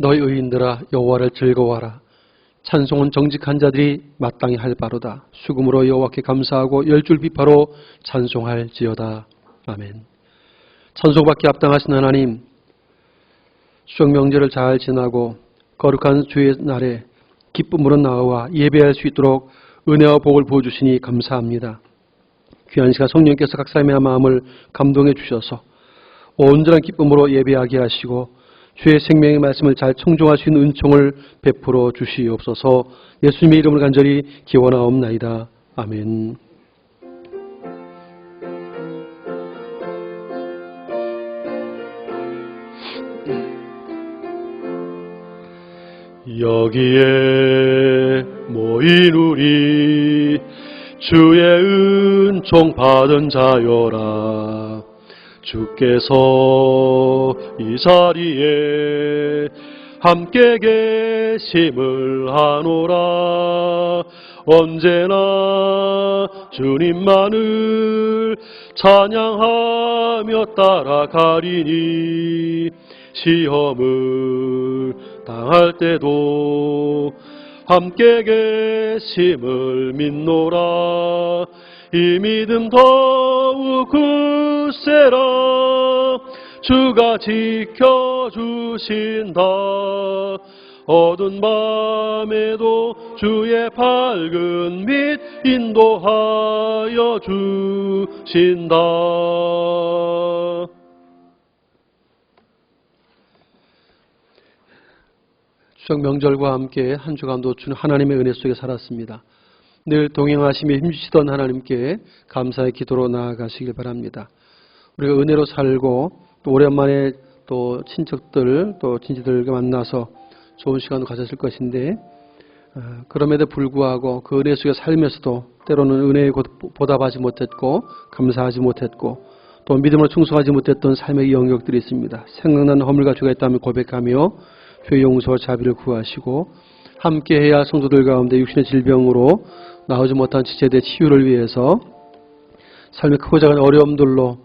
너희 의인들아 여호와를 즐거워하라. 찬송은 정직한 자들이 마땅히 할 바로다. 수금으로 여호와께 감사하고 열줄 비파로 찬송할지어다. 아멘. 찬송받기 합당하신 하나님, 수정 명절을 잘 지나고 거룩한 주의 날에 기쁨으로 나와 예배할 수 있도록 은혜와 복을 부어주시니 감사합니다. 귀한 시간 성령께서 각 사람의 마음을 감동해 주셔서 온전한 기쁨으로 예배하게 하시고 주의 생명의 말씀을 잘 청종할 수 있는 은총을 베풀어 주시옵소서. 예수님의 이름을 간절히 기원하옵나이다. 아멘. 여기에 모인 우리 주의 은총 받은 자여라. 주께서 이 자리에 함께 계심을 하노라. 언제나 주님만을 찬양하며 따라가리니 시험을 당할 때도 함께 계심을 믿노라. 이 믿음 더욱 굳세라. 주가 지켜주신다. 어두운 밤에도 주의 밝은 빛 인도하여 주신다. 추석 명절과 함께 한 주간도 주는 하나님의 은혜 속에 살았습니다. 늘 동행하시며 힘주시던 하나님께 감사의 기도로 나아가시길 바랍니다. 우리가 은혜로 살고 또 오랜만에 또 친척들 또 친지들과 만나서 좋은 시간을 가졌을 것인데 그럼에도 불구하고 그 은혜 속에 살면서도 때로는 은혜에 보답하지 못했고 감사하지 못했고 또 믿음으로 충성하지 못했던 삶의 영역들이 있습니다. 생각나는 허물과 죄가 있다면 고백하며 죄의 용서와 자비를 구하시고 함께해야 할 성도들 가운데 육신의 질병으로 나오지 못한 지체들의 치유를 위해서 삶의 크고 작은 어려움들로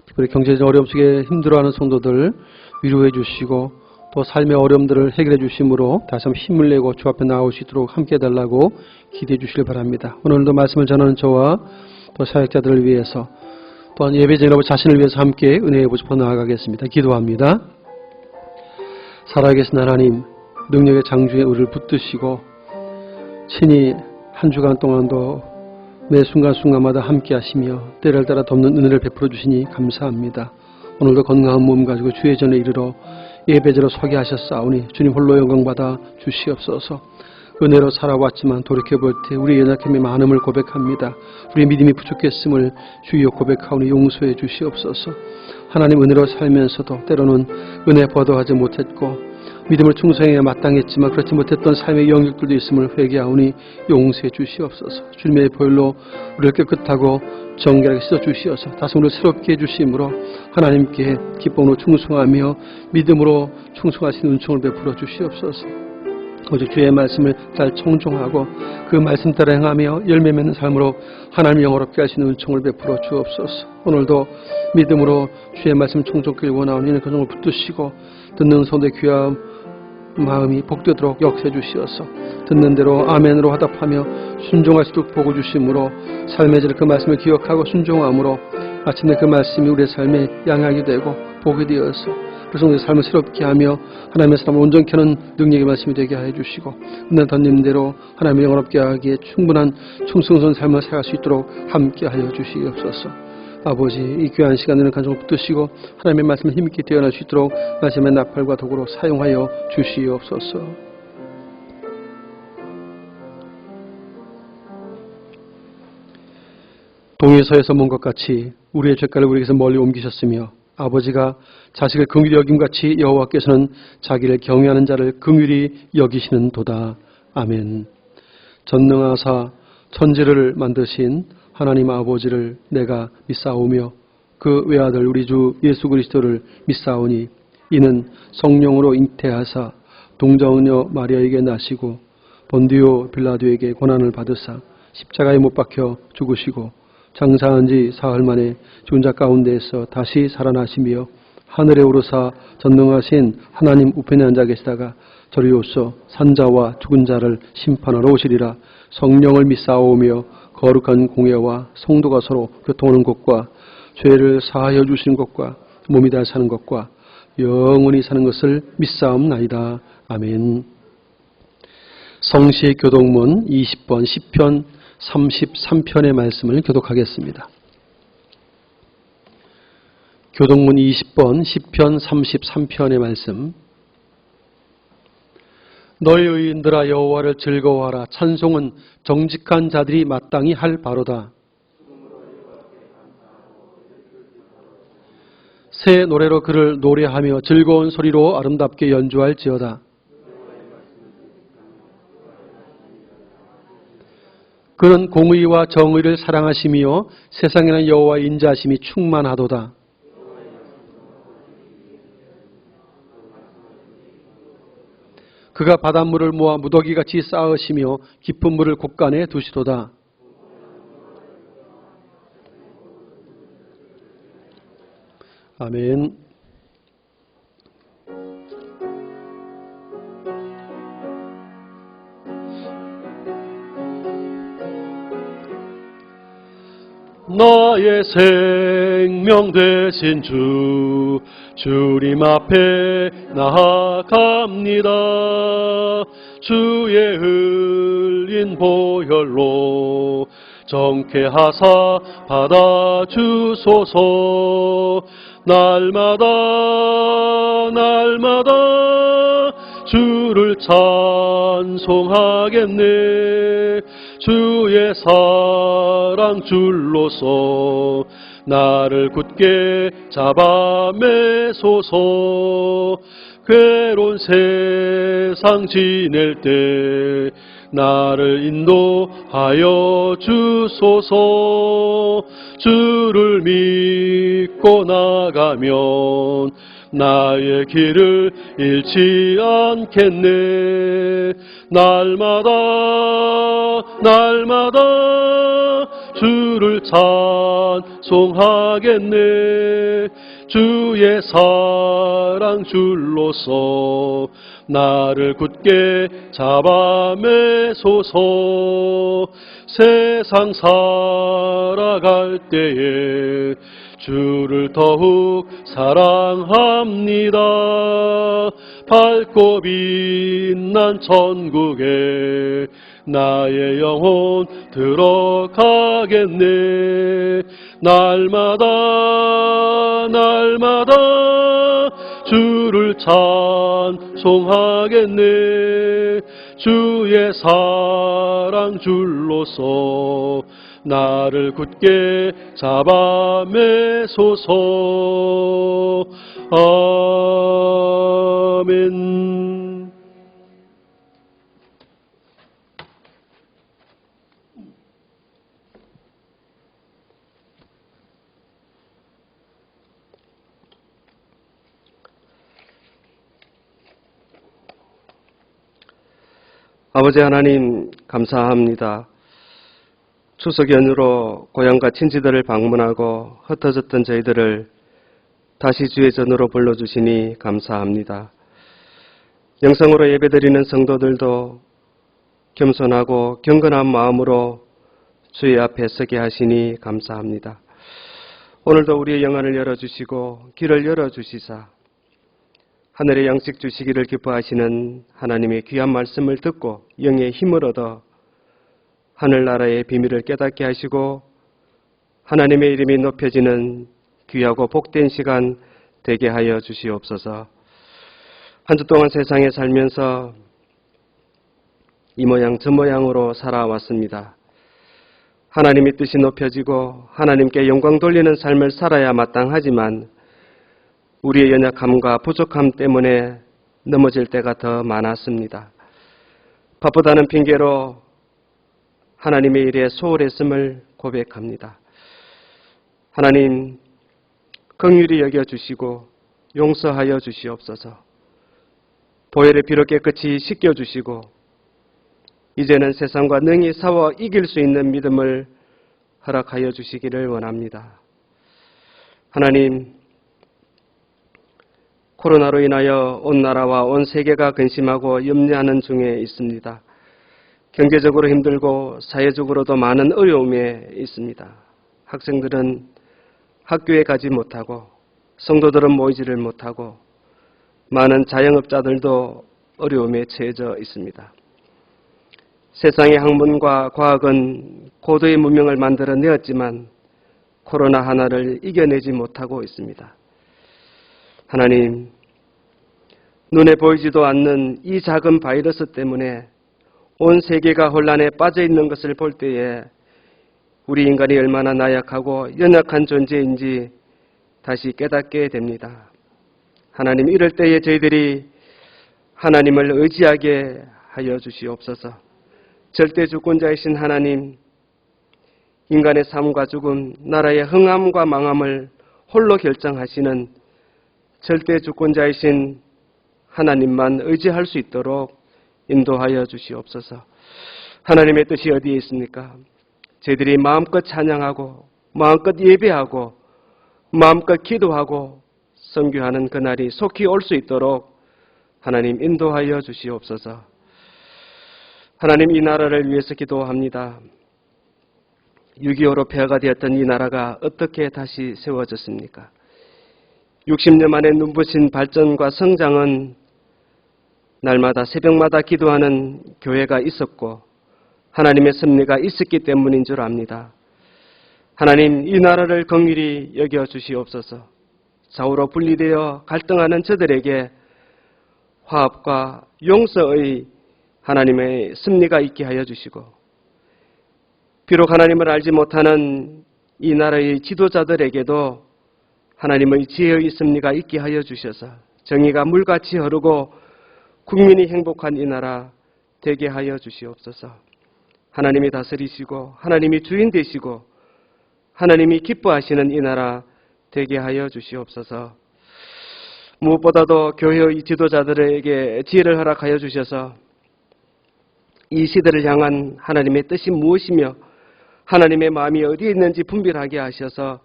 특별히 경제적 어려움 속에 힘들어하는 성도들 위로해 주시고 또 삶의 어려움들을 해결해 주심으로 다시 한번 힘을 내고 주 앞에 나올 수 있도록 함께 해달라고 기대해 주시길 바랍니다. 오늘도 말씀을 전하는 저와 또 사역자들을 위해서 또한 예배자 여러분 자신을 위해서 함께 은혜의 보좌 나아가겠습니다. 기도합니다. 살아계신 하나님, 능력의 장주에 우리를 붙드시고 친히 한 주간 동안도 매 순간순간마다 함께 하시며 때를 따라 덮는 은혜를 베풀어 주시니 감사합니다. 오늘도 건강한 몸 가지고 주의 전에 이르러 예배자로 서게 하셨사오니 주님 홀로 영광받아 주시옵소서. 은혜로 살아왔지만 돌이켜볼 때 우리의 연약함의 많음을 고백합니다. 우리의 믿음이 부족했음을 주여 고백하오니 용서해 주시옵소서. 하나님 은혜로 살면서도 때로는 은혜 보도하지 못했고 믿음을 충성해야 마땅했지만 그렇지 못했던 삶의 영역들도 있음을 회개하오니 용서해 주시옵소서. 주님의 보혈로 우리를 깨끗하고 정결하게 씻어주시어서 다시 우리를 새롭게 해주심으로 하나님께 기쁨으로 충성하며 믿음으로 충성하시는 은총을 베풀어 주시옵소서. 오직 주의 말씀을 잘 청종하고 그 말씀 따라 행하며 열매 맺는 삶으로 하나님 영어롭게 하시는 은총을 베풀어 주옵소서. 오늘도 믿음으로 주의 말씀 청종길 원하오니 그 종을 붙드시고 듣는 손의 귀한 마음이 복되도록 역사해 주시어서 듣는 대로 아멘으로 화답하며 순종할 수 있도록 복을 주심으로 삶의 질 그 말씀을 기억하고 순종함으로 마침내 그 말씀이 우리의 삶에 양약이 되고 복이 되어서 그래서 우리의 삶을 새롭게 하며 하나님의 사람을 온전케 하는 능력의 말씀이 되게 하여 주시고 은혜 던진 대로 하나님의 영원롭게 하기에 충분한 충성스러운 삶을 살아갈 수 있도록 함께 하여 주시옵소서. 아버지, 이 귀한 시간에는 간절히 붙드시고 하나님의 말씀을 힘있게 되어날 수 있도록 말씀의 나팔과 도구로 사용하여 주시옵소서. 동에서에서 먼 것 같이 우리의 죄가를 우리에게서 멀리 옮기셨으며 아버지가 자식을 긍휼히 여김같이 여호와께서는 자기를 경외하는 자를 긍휼히 여기시는 도다. 아멘. 전능하사 천지를 만드신 하나님 아버지를 내가 믿사오며 그 외아들 우리 주 예수 그리스도를 믿사오니 이는 성령으로 잉태하사 동정녀 마리아에게 나시고 본디오 빌라도에게 고난을 받으사 십자가에 못 박혀 죽으시고 장사한 지 사흘 만에 죽은 자 가운데에서 다시 살아나시며 하늘에 오르사 전능하신 하나님 우편에 앉아 계시다가 저리오서 산자와 죽은 자를 심판하러 오시리라. 성령을 믿사오며 거룩한 공예와 성도가 서로 교통하는 것과 죄를 사하여 주시는 것과 몸이 다 사는 것과 영원히 사는 것을 믿사옵나이다. 아멘. 성시 교독문 20번 시편 33편의 말씀을 교독하겠습니다. 교독문 20번 시편 33편의 말씀. 너희 의인들아 여호와를 즐거워하라. 찬송은 정직한 자들이 마땅히 할 바로다. 새 노래로 그를 노래하며 즐거운 소리로 아름답게 연주할지어다. 그는 공의와 정의를 사랑하시며 세상에는 여호와의 인자하심이 충만하도다. 그가 바닷물을 모아 무더기같이 쌓으시며 깊은 물을 곳간에 두시도다. 아멘. 나의 생명 되신 주, 주님 앞에 나아갑니다. 주의 흘린 보혈로 정케하사 받아주소서. 날마다 주를 찬송하겠네. 주의 사랑 줄로서 나를 굳게 잡아 매소서. 괴로운 세상 지낼 때 나를 인도하여 주소서. 주를 믿고 나가면 나의 길을 잃지 않겠네. 날마다 주를 찬송하겠네. 주의 사랑 줄로서 나를 굳게 잡아 매소서. 세상 살아갈 때에 주를 더욱 사랑합니다. 밝고 빛난 천국에 나의 영혼 들어가겠네. 날마다 주를 찬송하겠네. 주의 사랑 줄로서 나를 굳게 잡아 매소서. 아멘. 아버지 하나님 감사합니다. 추석 연휴로 고향과 친지들을 방문하고 흩어졌던 저희들을 다시 주의 전으로 불러주시니 감사합니다. 영성으로 예배드리는 성도들도 겸손하고 경건한 마음으로 주의 앞에 서게 하시니 감사합니다. 오늘도 우리의 영안을 열어주시고 길을 열어주시사 하늘의 양식 주시기를 기뻐하시는 하나님의 귀한 말씀을 듣고 영의 힘을 얻어 하늘나라의 비밀을 깨닫게 하시고 하나님의 이름이 높여지는 귀하고 복된 시간 되게 하여 주시옵소서. 한 주 동안 세상에 살면서 이 모양 저 모양으로 살아왔습니다. 하나님의 뜻이 높여지고 하나님께 영광 돌리는 삶을 살아야 마땅하지만 우리의 연약함과 부족함 때문에 넘어질 때가 더 많았습니다. 바쁘다는 핑계로 하나님의 일에 소홀했음을 고백합니다. 하나님, 긍휼히 여겨주시고 용서하여 주시옵소서. 보혈의 피로 깨끗이 씻겨주시고 이제는 세상과 능히 싸워 이길 수 있는 믿음을 허락하여 주시기를 원합니다. 하나님, 코로나로 인하여 온 나라와 온 세계가 근심하고 염려하는 중에 있습니다. 경제적으로 힘들고 사회적으로도 많은 어려움에 있습니다. 학생들은 학교에 가지 못하고 성도들은 모이지를 못하고 많은 자영업자들도 어려움에 처해져 있습니다. 세상의 학문과 과학은 고도의 문명을 만들어내었지만 코로나 하나를 이겨내지 못하고 있습니다. 하나님, 눈에 보이지도 않는 이 작은 바이러스 때문에 온 세계가 혼란에 빠져 있는 것을 볼 때에 우리 인간이 얼마나 나약하고 연약한 존재인지 다시 깨닫게 됩니다. 하나님, 이럴 때에 저희들이 하나님을 의지하게 하여 주시옵소서. 절대 주권자이신 하나님, 인간의 삶과 죽음, 나라의 흥함과 망함을 홀로 결정하시는 절대 주권자이신 하나님만 의지할 수 있도록 인도하여 주시옵소서. 하나님의 뜻이 어디에 있습니까? 저희들이 마음껏 찬양하고 마음껏 예배하고 마음껏 기도하고 선교하는 그날이 속히 올 수 있도록 하나님 인도하여 주시옵소서. 하나님, 이 나라를 위해서 기도합니다. 6.25로 폐허가 되었던 이 나라가 어떻게 다시 세워졌습니까? 60년 만에 눈부신 발전과 성장은 날마다 새벽마다 기도하는 교회가 있었고 하나님의 섭리가 있었기 때문인 줄 압니다. 하나님, 이 나라를 긍휼히 여겨 주시옵소서. 좌우로 분리되어 갈등하는 저들에게 화합과 용서의 하나님의 섭리가 있게 하여 주시고, 비록 하나님을 알지 못하는 이 나라의 지도자들에게도 하나님의 지혜의 섭리가 있게 하여 주셔서 정의가 물같이 흐르고 국민이 행복한 이 나라 되게 하여 주시옵소서. 하나님이 다스리시고 하나님이 주인 되시고 하나님이 기뻐하시는 이 나라 되게 하여 주시옵소서. 무엇보다도 교회의 지도자들에게 지혜를 허락하여 주셔서 이 시대를 향한 하나님의 뜻이 무엇이며 하나님의 마음이 어디에 있는지 분별하게 하셔서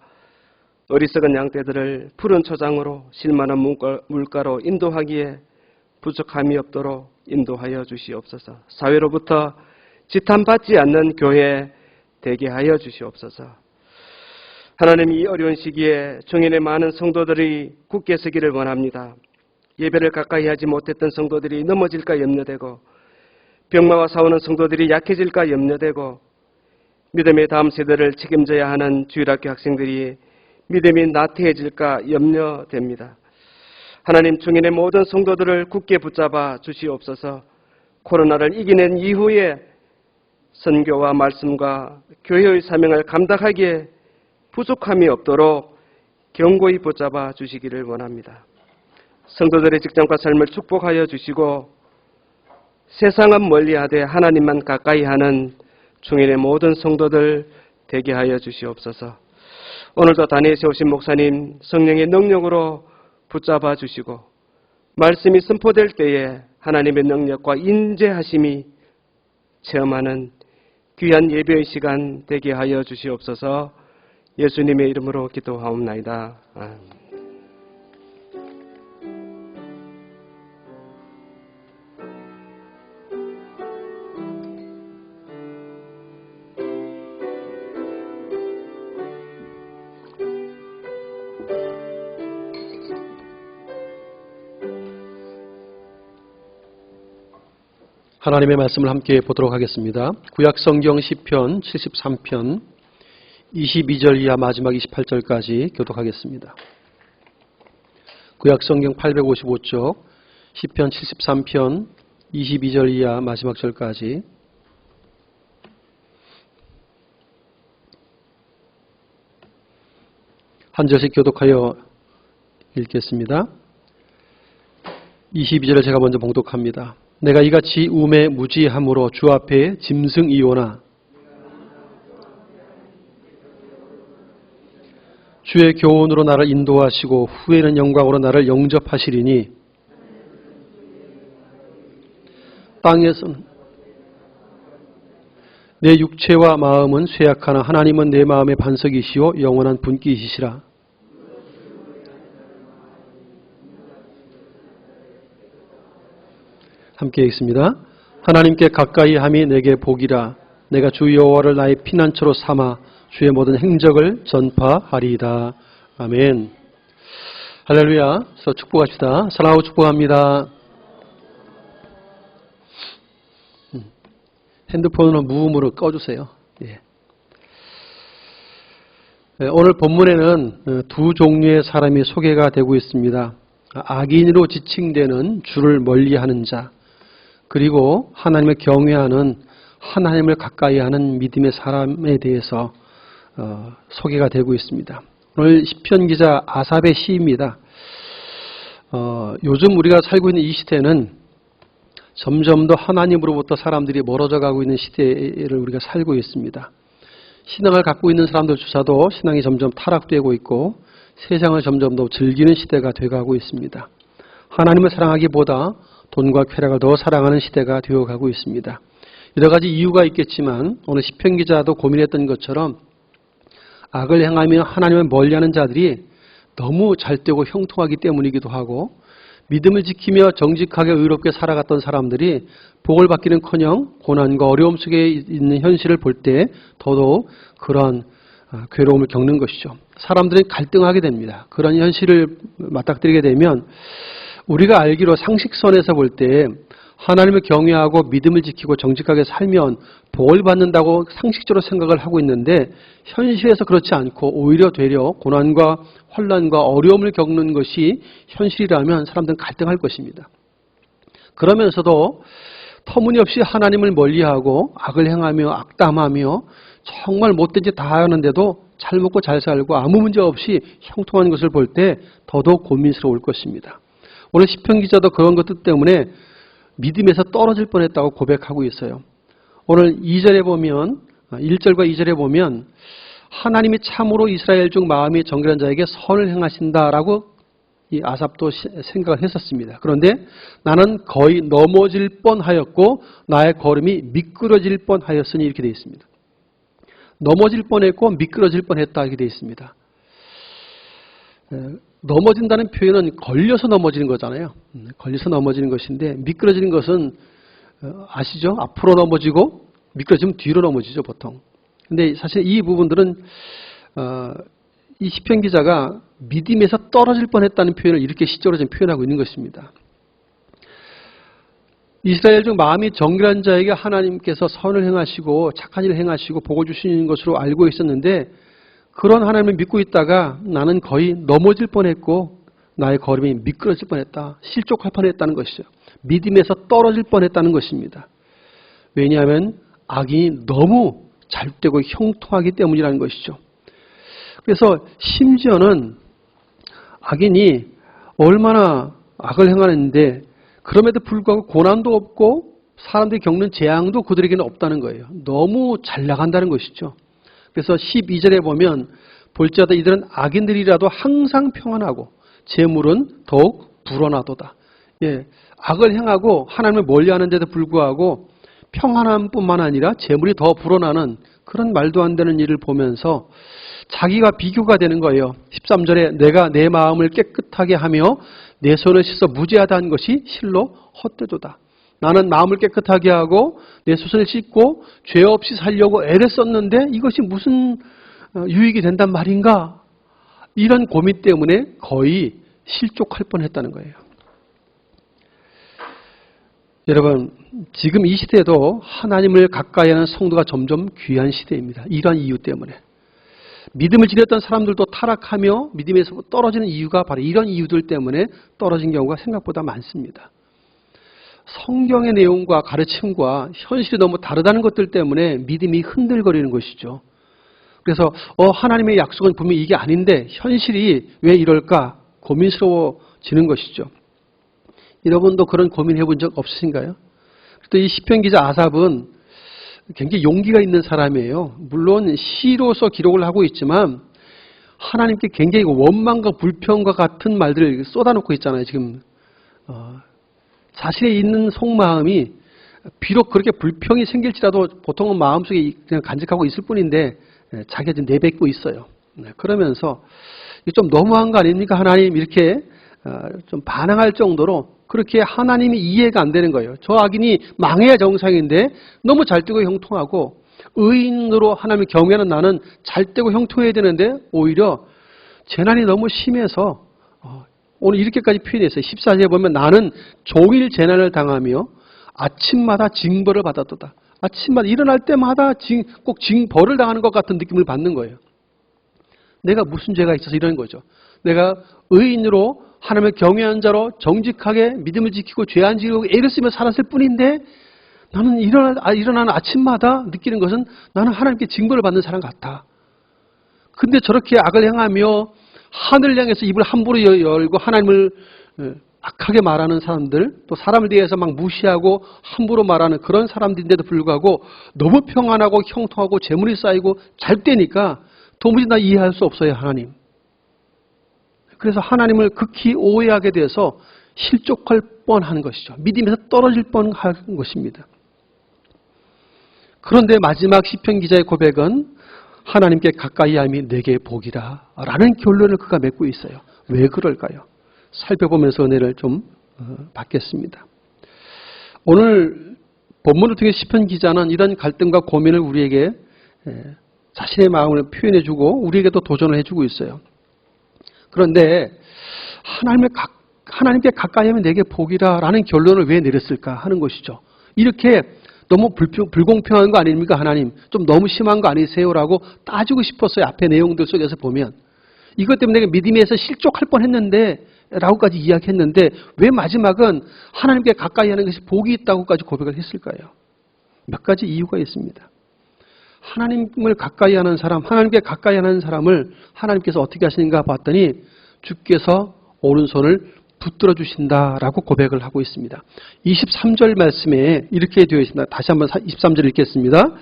어리석은 양떼들을 푸른 초장으로 실만한 물가로 인도하기에 부족함이 없도록 인도하여 주시옵소서. 사회로부터 지탄받지 않는 교회 되게 하여 주시옵소서. 하나님, 이 어려운 시기에 중인의 많은 성도들이 굳게 서기를 원합니다. 예배를 가까이 하지 못했던 성도들이 넘어질까 염려되고 병마와 싸우는 성도들이 약해질까 염려되고 믿음의 다음 세대를 책임져야 하는 주일학교 학생들이 믿음이 나태해질까 염려됩니다. 하나님, 중인의 모든 성도들을 굳게 붙잡아 주시옵소서. 코로나를 이겨낸 이후에 선교와 말씀과 교회의 사명을 감당하기에 부족함이 없도록 견고히 붙잡아 주시기를 원합니다. 성도들의 직장과 삶을 축복하여 주시고 세상은 멀리하되 하나님만 가까이 하는 중인의 모든 성도들 되게 하여 주시옵소서. 오늘도 다니엘에 오신 목사님 성령의 능력으로 붙잡아 주시고 말씀이 선포될 때에 하나님의 능력과 인재하심이 체험하는 귀한 예배의 시간 되게 하여 주시옵소서. 예수님의 이름으로 기도하옵나이다. 아멘. 하나님의 말씀을 함께 보도록 하겠습니다. 구약성경 시편 73편 22절 이하 마지막 28절까지 교독하겠습니다. 구약성경 855쪽 시편 73편 22절 이하 마지막 절까지 한 절씩 교독하여 읽겠습니다. 22절을 제가 먼저 봉독합니다. 내가 이같이 우매 무지함으로 주 앞에 짐승이오나 주의 교훈으로 나를 인도하시고 후에는 영광으로 나를 영접하시리니 땅에서는 내 육체와 마음은 쇠약하나 하나님은 내 마음의 반석이시오 영원한 분기이시라. 함께 읽습니다. 하나님께 가까이 함이 내게 복이라. 내가 주 여호와를 나의 피난처로 삼아 주의 모든 행적을 전파하리이다. 아멘. 할렐루야. 서로 축복합시다. 사랑하고 축복합니다. 핸드폰으로 무음으로 꺼주세요. 예. 오늘 본문에는 두 종류의 사람이 소개가 되고 있습니다. 악인으로 지칭되는 주를 멀리하는 자, 그리고 하나님을 경외하는, 하나님을 가까이하는 믿음의 사람에 대해서 소개가 되고 있습니다. 오늘 시편 기자 아삽의 시입니다. 요즘 우리가 살고 있는 이 시대는 점점 더 하나님으로부터 사람들이 멀어져 가고 있는 시대를 우리가 살고 있습니다. 신앙을 갖고 있는 사람들조차도 신앙이 점점 타락되고 있고 세상을 점점 더 즐기는 시대가 되어가고 있습니다. 하나님을 사랑하기보다 돈과 쾌락을 더 사랑하는 시대가 되어가고 있습니다. 여러 가지 이유가 있겠지만 오늘 시편 기자도 고민했던 것처럼 악을 행하며 하나님을 멀리하는 자들이 너무 잘되고 형통하기 때문이기도 하고, 믿음을 지키며 정직하게 의롭게 살아갔던 사람들이 복을 받기는커녕 고난과 어려움 속에 있는 현실을 볼 때 더더욱 그런 괴로움을 겪는 것이죠. 사람들은 갈등하게 됩니다. 그런 현실을 맞닥뜨리게 되면 우리가 알기로 상식선에서 볼 때 하나님을 경외하고 믿음을 지키고 정직하게 살면 복을 받는다고 상식적으로 생각을 하고 있는데, 현실에서 그렇지 않고 오히려 되려 고난과 환난과 어려움을 겪는 것이 현실이라면 사람들은 갈등할 것입니다. 그러면서도 터무니없이 하나님을 멀리하고 악을 행하며 악담하며 정말 못된 짓 다 하는데도 잘 먹고 잘 살고 아무 문제 없이 형통한 것을 볼 때 더더욱 고민스러울 것입니다. 오늘 시편 기자도 그런 것들 때문에 믿음에서 떨어질 뻔했다고 고백하고 있어요. 오늘 2절에 보면, 1절과 2절에 보면 하나님이 참으로 이스라엘 중 마음이 정결한 자에게 선을 행하신다라고 이 아삽도 생각을 했었습니다. 그런데 나는 거의 넘어질 뻔하였고 나의 걸음이 미끄러질 뻔하였으니 이렇게 되어 있습니다. 넘어질 뻔했고 미끄러질 뻔했다 이렇게 되어 있습니다. 넘어진다는 표현은 걸려서 넘어지는 거잖아요. 걸려서 넘어지는 것인데, 미끄러지는 것은 아시죠? 앞으로 넘어지고 미끄러지면 뒤로 넘어지죠, 보통. 근데 사실 이 부분들은 이 시편 기자가 믿음에서 떨어질 뻔했다는 표현을 이렇게 시적으로 지금 표현하고 있는 것입니다. 이스라엘 중 마음이 정결한 자에게 하나님께서 선을 행하시고 착한 일을 행하시고 복을 주시는 것으로 알고 있었는데, 그런 하나님을 믿고 있다가 나는 거의 넘어질 뻔했고 나의 걸음이 미끄러질 뻔했다, 실족할 뻔했다는 것이죠. 믿음에서 떨어질 뻔했다는 것입니다. 왜냐하면 악인이 너무 잘되고 형통하기 때문이라는 것이죠. 그래서 심지어는 악인이 얼마나 악을 행하는데 그럼에도 불구하고 고난도 없고 사람들이 겪는 재앙도 그들에게는 없다는 거예요. 너무 잘 나간다는 것이죠. 그래서 12절에 보면 볼지어다 이들은 악인들이라도 항상 평안하고 재물은 더욱 불어나도다. 예, 악을 행하고 하나님을 멀리하는데도 불구하고 평안함뿐만 아니라 재물이 더 불어나는 그런 말도 안 되는 일을 보면서 자기가 비교가 되는 거예요. 13절에 내가 내 마음을 깨끗하게 하며 내 손을 씻어 무죄하다는 것이 실로 헛되도다. 나는 마음을 깨끗하게 하고 내 손을 씻고 죄 없이 살려고 애를 썼는데 이것이 무슨 유익이 된단 말인가? 이런 고민 때문에 거의 실족할 뻔했다는 거예요. 여러분, 지금 이 시대에도 하나님을 가까이 하는 성도가 점점 귀한 시대입니다. 이러한 이유 때문에. 믿음을 지녔던 사람들도 타락하며 믿음에서 떨어지는 이유가 바로 이런 이유들 때문에 떨어진 경우가 생각보다 많습니다. 성경의 내용과 가르침과 현실이 너무 다르다는 것들 때문에 믿음이 흔들거리는 것이죠. 그래서 하나님의 약속은 분명히 이게 아닌데 현실이 왜 이럴까 고민스러워지는 것이죠. 여러분도 그런 고민해 본 적 없으신가요? 또 이 시편 기자 아삽은 굉장히 용기가 있는 사람이에요. 물론 시로서 기록을 하고 있지만 하나님께 굉장히 원망과 불평과 같은 말들을 쏟아놓고 있잖아요. 지금 자신의 있는 속마음이 비록 그렇게 불평이 생길지라도 보통은 마음속에 그냥 간직하고 있을 뿐인데 자기가 지금 내뱉고 있어요. 그러면서 좀 너무한 거 아닙니까? 하나님 이렇게 좀 반항할 정도로 그렇게 하나님이 이해가 안 되는 거예요. 저 악인이 망해야 정상인데 너무 잘되고 형통하고 의인으로 하나님을 경외하는 나는 잘되고 형통해야 되는데 오히려 재난이 너무 심해서 오늘 이렇게까지 표현했어요. 14절에 보면 나는 종일 재난을 당하며 아침마다 징벌을 받았도다. 아침마다 일어날 때마다 꼭 징벌을 당하는 것 같은 느낌을 받는 거예요. 내가 무슨 죄가 있어서 이러는 거죠. 내가 의인으로 하나님을 경외하는 자로 정직하게 믿음을 지키고 죄 안 지르고 애를 쓰며 살았을 뿐인데 나는 일어나는 아침마다 느끼는 것은 나는 하나님께 징벌을 받는 사람 같아. 근데 저렇게 악을 행하며 하늘을 향해서 입을 함부로 열고 하나님을 악하게 말하는 사람들, 또 사람을 대해서 막 무시하고 함부로 말하는 그런 사람들인데도 불구하고 너무 평안하고 형통하고 재물이 쌓이고 잘 되니까 도무지 나 이해할 수 없어요, 하나님. 그래서 하나님을 극히 오해하게 돼서 실족할 뻔한 것이죠. 믿음에서 떨어질 뻔한 것입니다. 그런데 마지막 시편 기자의 고백은 하나님께 가까이 함이 내게 복이라 라는 결론을 그가 맺고 있어요. 왜 그럴까요? 살펴보면서 은혜를 좀 받겠습니다. 오늘 본문을 통해 시편 기자는 이런 갈등과 고민을 우리에게 자신의 마음을 표현해주고 우리에게도 도전을 해주고 있어요. 그런데 하나님께 가까이 하면 내게 복이라 라는 결론을 왜 내렸을까 하는 것이죠. 이렇게 너무 불공평한 거 아닙니까 하나님? 좀 너무 심한 거 아니세요? 라고 따지고 싶었어요. 앞에 내용들 속에서 보면. 이것 때문에 내가 믿음에서 실족할 뻔했는데 라고까지 이야기했는데 왜 마지막은 하나님께 가까이 하는 것이 복이 있다고까지 고백을 했을까요? 몇 가지 이유가 있습니다. 하나님을 가까이 하는 사람, 하나님께 가까이 하는 사람을 하나님께서 어떻게 하시는가 봤더니 주께서 오른손을 붙들어 주신다라고 고백을 하고 있습니다. 23절 말씀에 이렇게 되어 있습니다. 다시 한번 23절 읽겠습니다.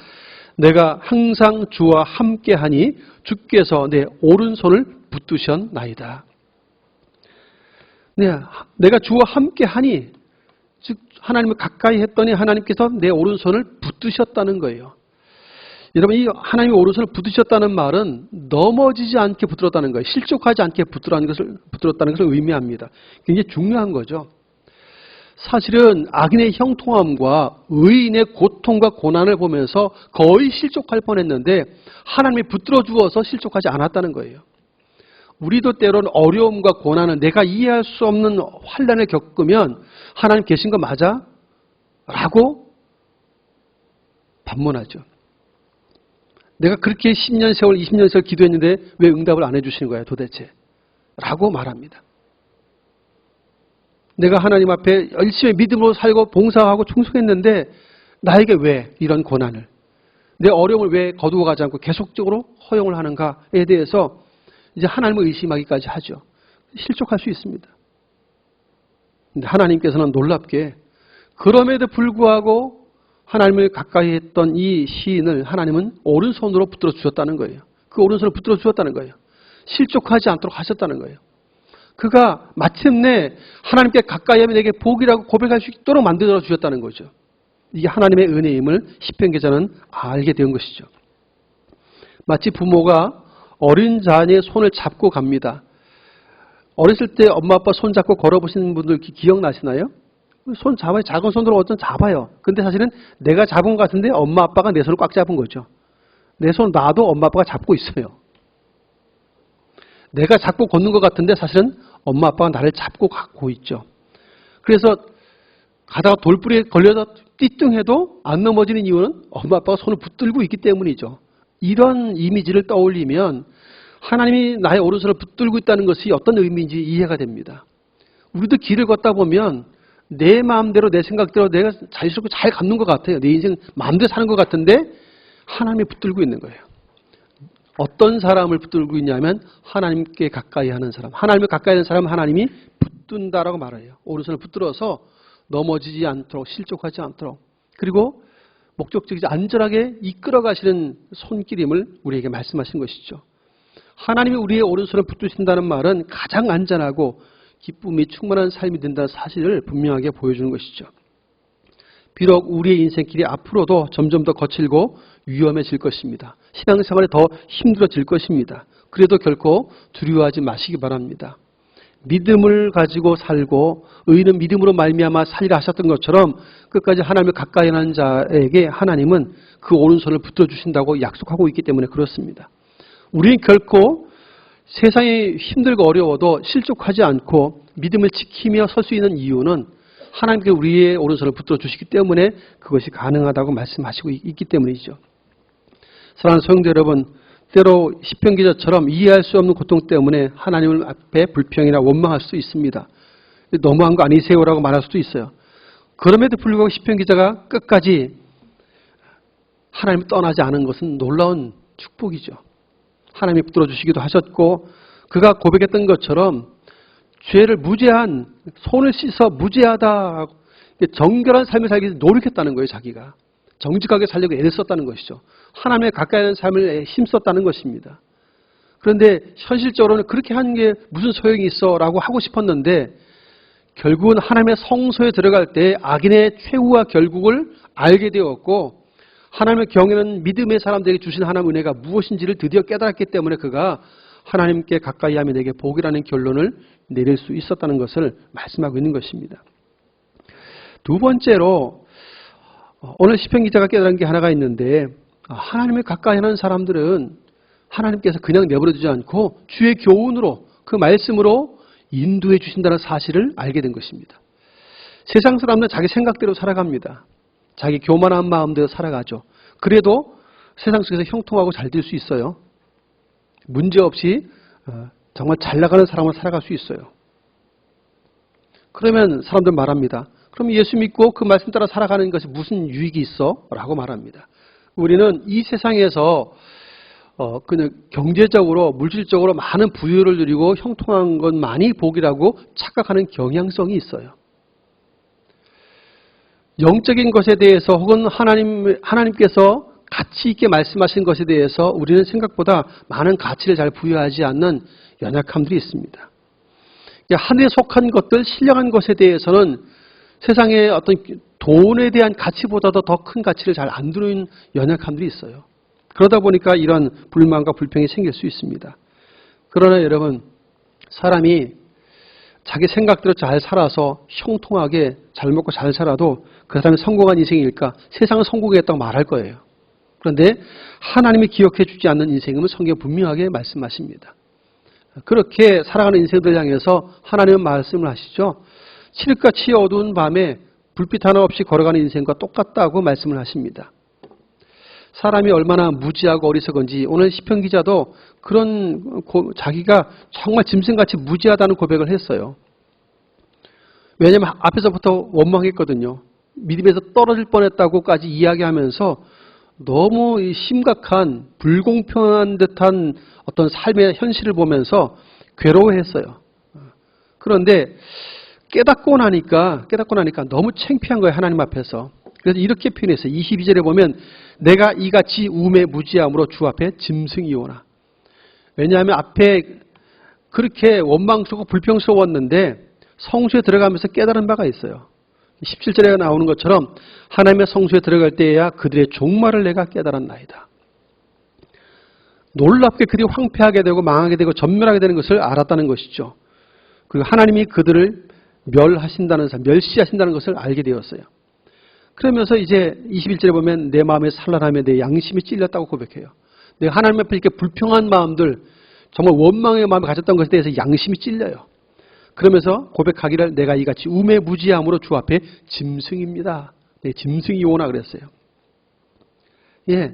내가 항상 주와 함께하니 주께서 내 오른손을 붙드셨나이다. 네, 내가 주와 함께하니 즉 하나님을 가까이 했더니 하나님께서 내 오른손을 붙드셨다는 거예요. 여러분 이 하나님의 오른손을 붙드셨다는 말은 넘어지지 않게 붙들었다는 거예요. 실족하지 않게 붙들었다는 것을 의미합니다. 굉장히 중요한 거죠. 사실은 악인의 형통함과 의인의 고통과 고난을 보면서 거의 실족할 뻔했는데 하나님이 붙들어 주어서 실족하지 않았다는 거예요. 우리도 때로는 어려움과 고난을 내가 이해할 수 없는 환난을 겪으면 하나님 계신 거 맞아? 라고 반문하죠. 내가 그렇게 10년 세월, 20년 세월 기도했는데 왜 응답을 안 해주시는 거야 도대체? 라고 말합니다. 내가 하나님 앞에 열심히 믿음으로 살고 봉사하고 충성했는데 나에게 왜 이런 고난을, 내 어려움을 왜 거두어가지 않고 계속적으로 허용을 하는가에 대해서 이제 하나님을 의심하기까지 하죠. 실족할 수 있습니다. 근데 하나님께서는 놀랍게 그럼에도 불구하고 하나님을 가까이 했던 이 시인을 하나님은 오른손으로 붙들어 주셨다는 거예요. 그 오른손을 붙들어 주셨다는 거예요. 실족하지 않도록 하셨다는 거예요. 그가 마침내 하나님께 가까이 하면 내게 복이라고 고백할 수 있도록 만들어 주셨다는 거죠. 이게 하나님의 은혜임을 시편 기자는 알게 된 것이죠. 마치 부모가 어린 자녀의 손을 잡고 갑니다. 어렸을 때 엄마 아빠 손 잡고 걸어보시는 분들 기억나시나요? 손 잡아요. 작은 손으로 어떤 잡아요. 근데 사실은 내가 잡은 것 같은데 엄마 아빠가 내 손을 꽉 잡은 거죠. 내 손 놔도 엄마 아빠가 잡고 있어요. 내가 잡고 걷는 것 같은데 사실은 엄마 아빠가 나를 잡고 가고 있죠. 그래서 가다가 돌부리에 걸려서 띠뚱해도 안 넘어지는 이유는 엄마 아빠가 손을 붙들고 있기 때문이죠. 이런 이미지를 떠올리면 하나님이 나의 오른손을 붙들고 있다는 것이 어떤 의미인지 이해가 됩니다. 우리도 길을 걷다 보면 내 마음대로 내 생각대로 내가 자유스럽게 잘 걷는 것 같아요. 내 인생 마음대로 사는 것 같은데 하나님이 붙들고 있는 거예요. 어떤 사람을 붙들고 있냐면 하나님께 가까이 하는 사람. 하나님을 가까이 하는 사람은 하나님이 붙든다라고 말해요. 오른손을 붙들어서 넘어지지 않도록 실족하지 않도록 그리고 목적적이지 안전하게 이끌어 가시는 손길임을 우리에게 말씀하신 것이죠. 하나님이 우리의 오른손을 붙드신다는 말은 가장 안전하고 기쁨이 충만한 삶이 된다는 사실을 분명하게 보여주는 것이죠. 비록 우리의 인생길이 앞으로도 점점 더 거칠고 위험해질 것입니다. 신앙생활이 더 힘들어질 것입니다. 그래도 결코 두려워하지 마시기 바랍니다. 믿음을 가지고 살고 의인은 믿음으로 말미암아 살리라 하셨던 것처럼 끝까지 하나님을 가까이 하는 자에게 하나님은 그 오른손을 붙들어 주신다고 약속하고 있기 때문에 그렇습니다. 우리는 결코 세상이 힘들고 어려워도 실족하지 않고 믿음을 지키며 설 수 있는 이유는 하나님께 우리의 오른손을 붙들어 주시기 때문에 그것이 가능하다고 말씀하시고 있기 때문이죠. 사랑하는 성도 여러분, 때로 시편 기자처럼 이해할 수 없는 고통 때문에 하나님 앞에 불평이나 원망할 수도 있습니다. 너무한 거 아니세요라고 말할 수도 있어요. 그럼에도 불구하고 시편 기자가 끝까지 하나님을 떠나지 않은 것은 놀라운 축복이죠. 하나님이 붙들어 주시기도 하셨고 그가 고백했던 것처럼 죄를 무죄한, 손을 씻어 무죄하다, 정결한 삶을 살기 위해서 노력했다는 거예요. 자기가 정직하게 살려고 애를 썼다는 것이죠. 하나님에 가까이 하는 삶을 힘썼다는 것입니다. 그런데 현실적으로는 그렇게 하는 게 무슨 소용이 있어 라고 하고 싶었는데 결국은 하나님의 성소에 들어갈 때 악인의 최후와 결국을 알게 되었고 하나님의 경외는 믿음의 사람들에게 주신 하나님의 은혜가 무엇인지를 드디어 깨달았기 때문에 그가 하나님께 가까이 하면 내게 복이라는 결론을 내릴 수 있었다는 것을 말씀하고 있는 것입니다. 두 번째로 오늘 시편 기자가 깨달은 게 하나가 있는데 하나님을 가까이 하는 사람들은 하나님께서 그냥 내버려두지 않고 주의 교훈으로 그 말씀으로 인도해 주신다는 사실을 알게 된 것입니다. 세상 사람들은 자기 생각대로 살아갑니다. 자기 교만한 마음대로 살아가죠. 그래도 세상 속에서 형통하고 잘 될 수 있어요. 문제없이 정말 잘 나가는 사람을 살아갈 수 있어요. 그러면 사람들 말합니다. 그럼 예수 믿고 그 말씀 따라 살아가는 것이 무슨 유익이 있어? 라고 말합니다. 우리는 이 세상에서 그냥 경제적으로 물질적으로 많은 부유를 누리고 형통한 것만이 복이라고 착각하는 경향성이 있어요. 영적인 것에 대해서 혹은 하나님께서 가치 있게 말씀하신 것에 대해서 우리는 생각보다 많은 가치를 잘 부여하지 않는 연약함들이 있습니다. 하늘에 속한 것들, 신령한 것에 대해서는 세상의 어떤 돈에 대한 가치보다도 더 큰 가치를 잘 안 두는 연약함들이 있어요. 그러다 보니까 이런 불만과 불평이 생길 수 있습니다. 그러나 여러분, 사람이 자기 생각대로 잘 살아서 형통하게 잘 먹고 잘 살아도 그 사람이 성공한 인생일까? 세상은 성공했다고 말할 거예요. 그런데 하나님이 기억해 주지 않는 인생임을 성경 분명하게 말씀하십니다. 그렇게 살아가는 인생들 향해서 하나님은 말씀을 하시죠. 칠흑같이 어두운 밤에 불빛 하나 없이 걸어가는 인생과 똑같다고 말씀을 하십니다. 사람이 얼마나 무지하고 어리석은지 오늘 시편 기자도 그런 자기가 정말 짐승같이 무지하다는 고백을 했어요. 왜냐하면 앞에서부터 원망했거든요. 믿음에서 떨어질 뻔했다고까지 이야기하면서 너무 심각한 불공평한 듯한 어떤 삶의 현실을 보면서 괴로워했어요. 그런데 깨닫고 나니까 너무 창피한 거예요. 하나님 앞에서. 그래서 이렇게 표현했어요. 22절에 보면 내가 이같이 우매 무지함으로 주 앞에 짐승이오나. 왜냐하면 앞에 그렇게 원망스럽고 불평스러웠는데 성소에 들어가면서 깨달은 바가 있어요. 17절에 나오는 것처럼 하나님의 성소에 들어갈 때에야 그들의 종말을 내가 깨달았나이다. 놀랍게 그들이 황폐하게 되고 망하게 되고 전멸하게 되는 것을 알았다는 것이죠. 그리고 하나님이 그들을 멸시하신다는 것을 알게 되었어요. 그러면서 이제 21절에 보면 내 마음에 산란하며 내 양심이 찔렸다고 고백해요. 내가 하나님 앞에 이렇게 불평한 마음들, 정말 원망의 마음을 가졌던 것에 대해서 양심이 찔려요. 그러면서 고백하기를 내가 이같이 우매무지함으로 주 앞에 짐승입니다. 네, 짐승이 오나 그랬어요. 예,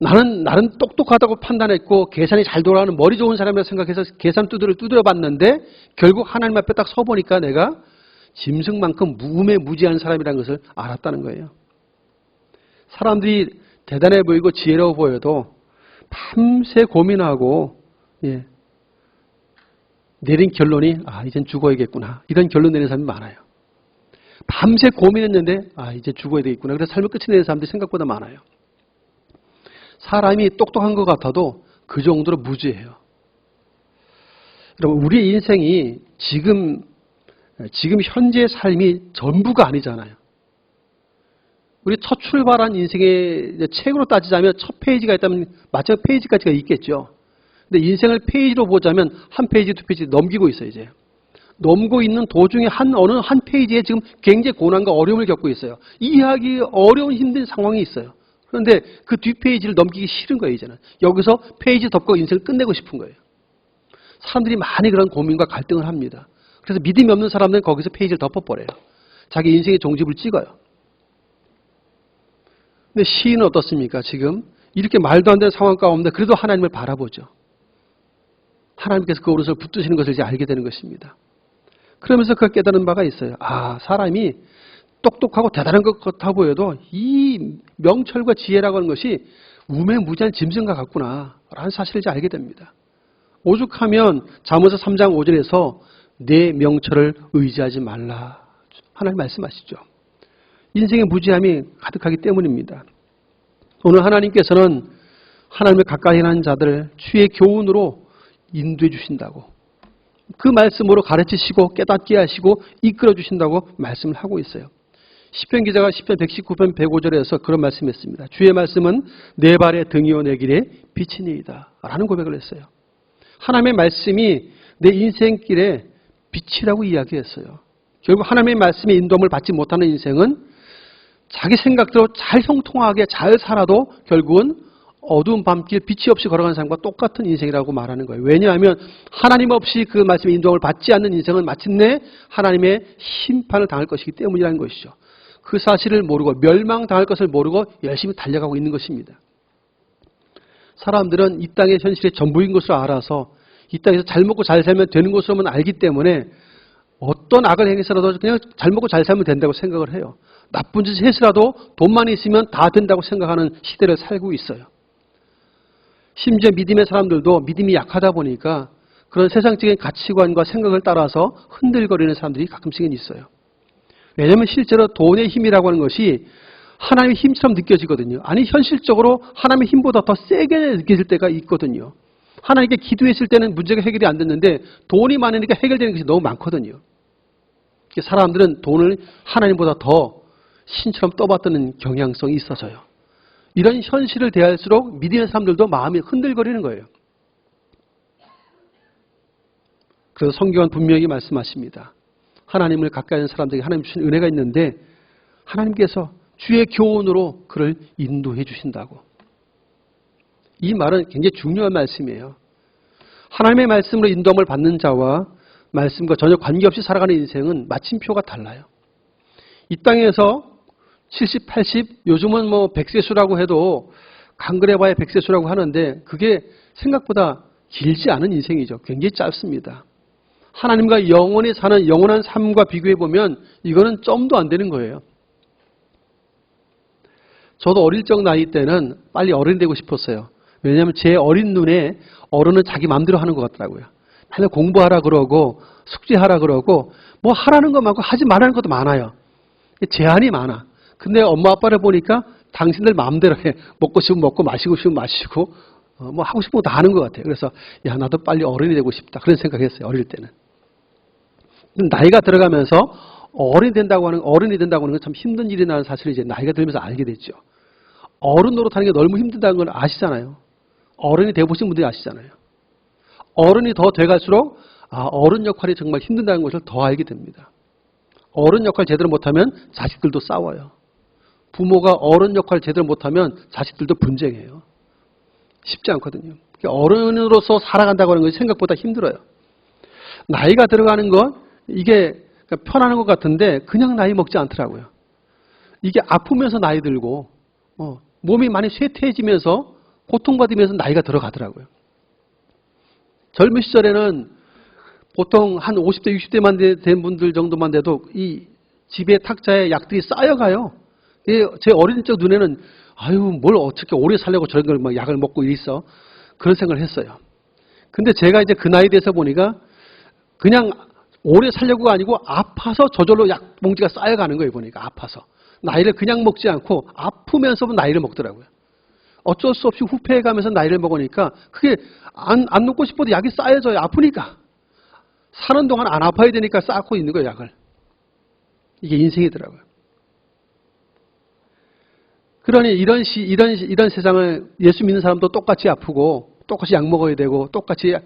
나는 똑똑하다고 판단했고 계산이 잘 돌아가는 머리 좋은 사람이라고 생각해서 계산 두드려 봤는데 결국 하나님 앞에 딱 서보니까 내가 짐승만큼 우매무지한 사람이라는 것을 알았다는 거예요. 사람들이 대단해 보이고 지혜로워 보여도 밤새 고민하고 내린 결론이 이젠 죽어야겠구나. 이런 결론 내는 사람이 많아요. 밤새 고민했는데 이제 죽어야 되겠구나. 그래서 삶을 끝이 내는 사람들이 생각보다 많아요. 사람이 똑똑한 것 같아도 그 정도로 무지해요. 여러분, 우리 인생이 지금 현재의 삶이 전부가 아니잖아요. 우리 첫 출발한 인생의 책으로 따지자면 첫 페이지가 있다면 마지막 페이지까지가 있겠죠. 근데 인생을 페이지로 보자면 한 페이지, 두 페이지 넘기고 있어요, 이제. 넘고 있는 도중에 어느 한 페이지에 지금 굉장히 고난과 어려움을 겪고 있어요. 이해하기 어려운 힘든 상황이 있어요. 그런데 그 뒷페이지를 넘기기 싫은 거예요, 이제는. 여기서 페이지 덮고 인생을 끝내고 싶은 거예요. 사람들이 많이 그런 고민과 갈등을 합니다. 그래서 믿음이 없는 사람들은 거기서 페이지를 덮어버려요. 자기 인생의 종집을 찍어요. 근데 시인은 어떻습니까? 지금 이렇게 말도 안 되는 상황 가운데 그래도 하나님을 바라보죠. 하나님께서 그 오른손을 붙드시는 것을 이제 알게 되는 것입니다. 그러면서 그 깨달은 바가 있어요. 아, 사람이 똑똑하고 대단한 것 같아 보여도 이 명철과 지혜라고 하는 것이 우매무지한 짐승과 같구나 라는 사실을 이제 알게 됩니다. 오죽하면 잠언서 3장 5절에서 내 명철을 의지하지 말라 하나님 말씀하시죠. 인생의 무지함이 가득하기 때문입니다. 오늘 하나님께서는 하나님을 가까이 하는 자들을 주의 교훈으로 인도해 주신다고, 그 말씀으로 가르치시고 깨닫게 하시고 이끌어 주신다고 말씀을 하고 있어요. 시편 기자가 시편 119편 105절에서 그런 말씀했습니다. 주의 말씀은 내 발의 등이요 내 길에 빛이니이다 라는 고백을 했어요. 하나님의 말씀이 내 인생길에 빛이라고 이야기했어요. 결국 하나님의 말씀의 인도함을 받지 못하는 인생은 자기 생각대로 잘 형통하게 잘 살아도 결국은 어두운 밤길 빛이 없이 걸어가는 사람과 똑같은 인생이라고 말하는 거예요. 왜냐하면 하나님 없이 그 말씀의 인도함을 받지 않는 인생은 마침내 하나님의 심판을 당할 것이기 때문이라는 것이죠. 그 사실을 모르고 멸망당할 것을 모르고 열심히 달려가고 있는 것입니다. 사람들은 이 땅의 현실의 전부인 것을 알아서 이 땅에서 잘 먹고 잘 살면 되는 것으로만 알기 때문에 어떤 악을 행해서라도 그냥 잘 먹고 잘 살면 된다고 생각을 해요. 나쁜 짓을 해서라도 돈만 있으면 다 된다고 생각하는 시대를 살고 있어요. 심지어 믿음의 사람들도 믿음이 약하다 보니까 그런 세상적인 가치관과 생각을 따라서 흔들거리는 사람들이 가끔씩은 있어요. 왜냐하면 실제로 돈의 힘이라고 하는 것이 하나님의 힘처럼 느껴지거든요. 아니 현실적으로 하나님의 힘보다 더 세게 느껴질 때가 있거든요. 하나님께 기도했을 때는 문제가 해결이 안 됐는데 돈이 많으니까 해결되는 것이 너무 많거든요. 사람들은 돈을 하나님보다 더 신처럼 떠받드는 경향성이 있어서요. 이런 현실을 대할수록 믿음의 사람들도 마음이 흔들거리는 거예요. 그래서 성경은 분명히 말씀하십니다. 하나님을 가까이 하는 사람들에게 하나님 주신 은혜가 있는데 하나님께서 주의 교훈으로 그를 인도해 주신다고. 이 말은 굉장히 중요한 말씀이에요. 하나님의 말씀으로 인도함을 받는 자와 말씀과 전혀 관계없이 살아가는 인생은 마침표가 달라요. 이 땅에서 70, 80, 요즘은 뭐 100세수라고 해도 강그래봐야 100세수라고 하는데 그게 생각보다 길지 않은 인생이죠. 굉장히 짧습니다. 하나님과 영원히 사는 영원한 삶과 비교해보면 이거는 점도 안 되는 거예요. 저도 어릴 적 나이 때는 빨리 어른이 되고 싶었어요. 왜냐하면 제 어린 눈에 어른은 자기 마음대로 하는 것 같더라고요. 맨날 공부하라 그러고 숙제하라 그러고 뭐 하라는 것 많고 하지 말라는 것도 많아요. 제한이 많아. 근데 엄마 아빠를 보니까 당신들 마음대로 해. 먹고 싶으면 먹고 마시고 싶으면 마시고 뭐 하고 싶은 거 다 하는 것 같아요. 그래서 야 나도 빨리 어른이 되고 싶다. 그런 생각했어요. 어릴 때는. 나이가 들어가면서 어른이 된다고 하는 건 참 힘든 일이라는 사실을 이제 나이가 들면서 알게 됐죠. 어른 노릇하는 게 너무 힘들다는 걸 아시잖아요. 어른이 돼보신 분들이 아시잖아요. 어른이 더 돼갈수록 어른 역할이 정말 힘든다는 것을 더 알게 됩니다. 어른 역할 제대로 못하면 자식들도 싸워요. 부모가 어른 역할을 제대로 못하면 자식들도 분쟁해요. 쉽지 않거든요. 어른으로서 살아간다고 하는 것이 생각보다 힘들어요. 나이가 들어가는 건 이게 편안한 것 같은데 그냥 나이 먹지 않더라고요. 이게 아프면서 나이 들고 몸이 많이 쇠퇴해지면서 고통받으면서 나이가 들어가더라고요. 젊은 시절에는 보통 한 50대, 60대만 된 분들 정도만 돼도 이 집에 탁자에 약들이 쌓여가요. 제 어린 적 눈에는 뭘 어떻게 오래 살려고 저런 걸 막 약을 먹고 있어. 그런 생각을 했어요. 근데 제가 이제 그 나이 돼서 보니까 그냥 오래 살려고가 아니고 아파서 저절로 약 봉지가 쌓여가는 거예요. 보니까 아파서. 나이를 그냥 먹지 않고 아프면서 나이를 먹더라고요. 어쩔 수 없이 후퇴해가면서 나이를 먹으니까 그게 안 먹고 싶어도 약이 쌓여져요. 아프니까. 사는 동안 안 아파야 되니까 쌓고 있는 거예요. 약을. 이게 인생이더라고요. 그러니 이런 세상을 예수 믿는 사람도 똑같이 아프고 똑같이 약 먹어야 되고 똑같이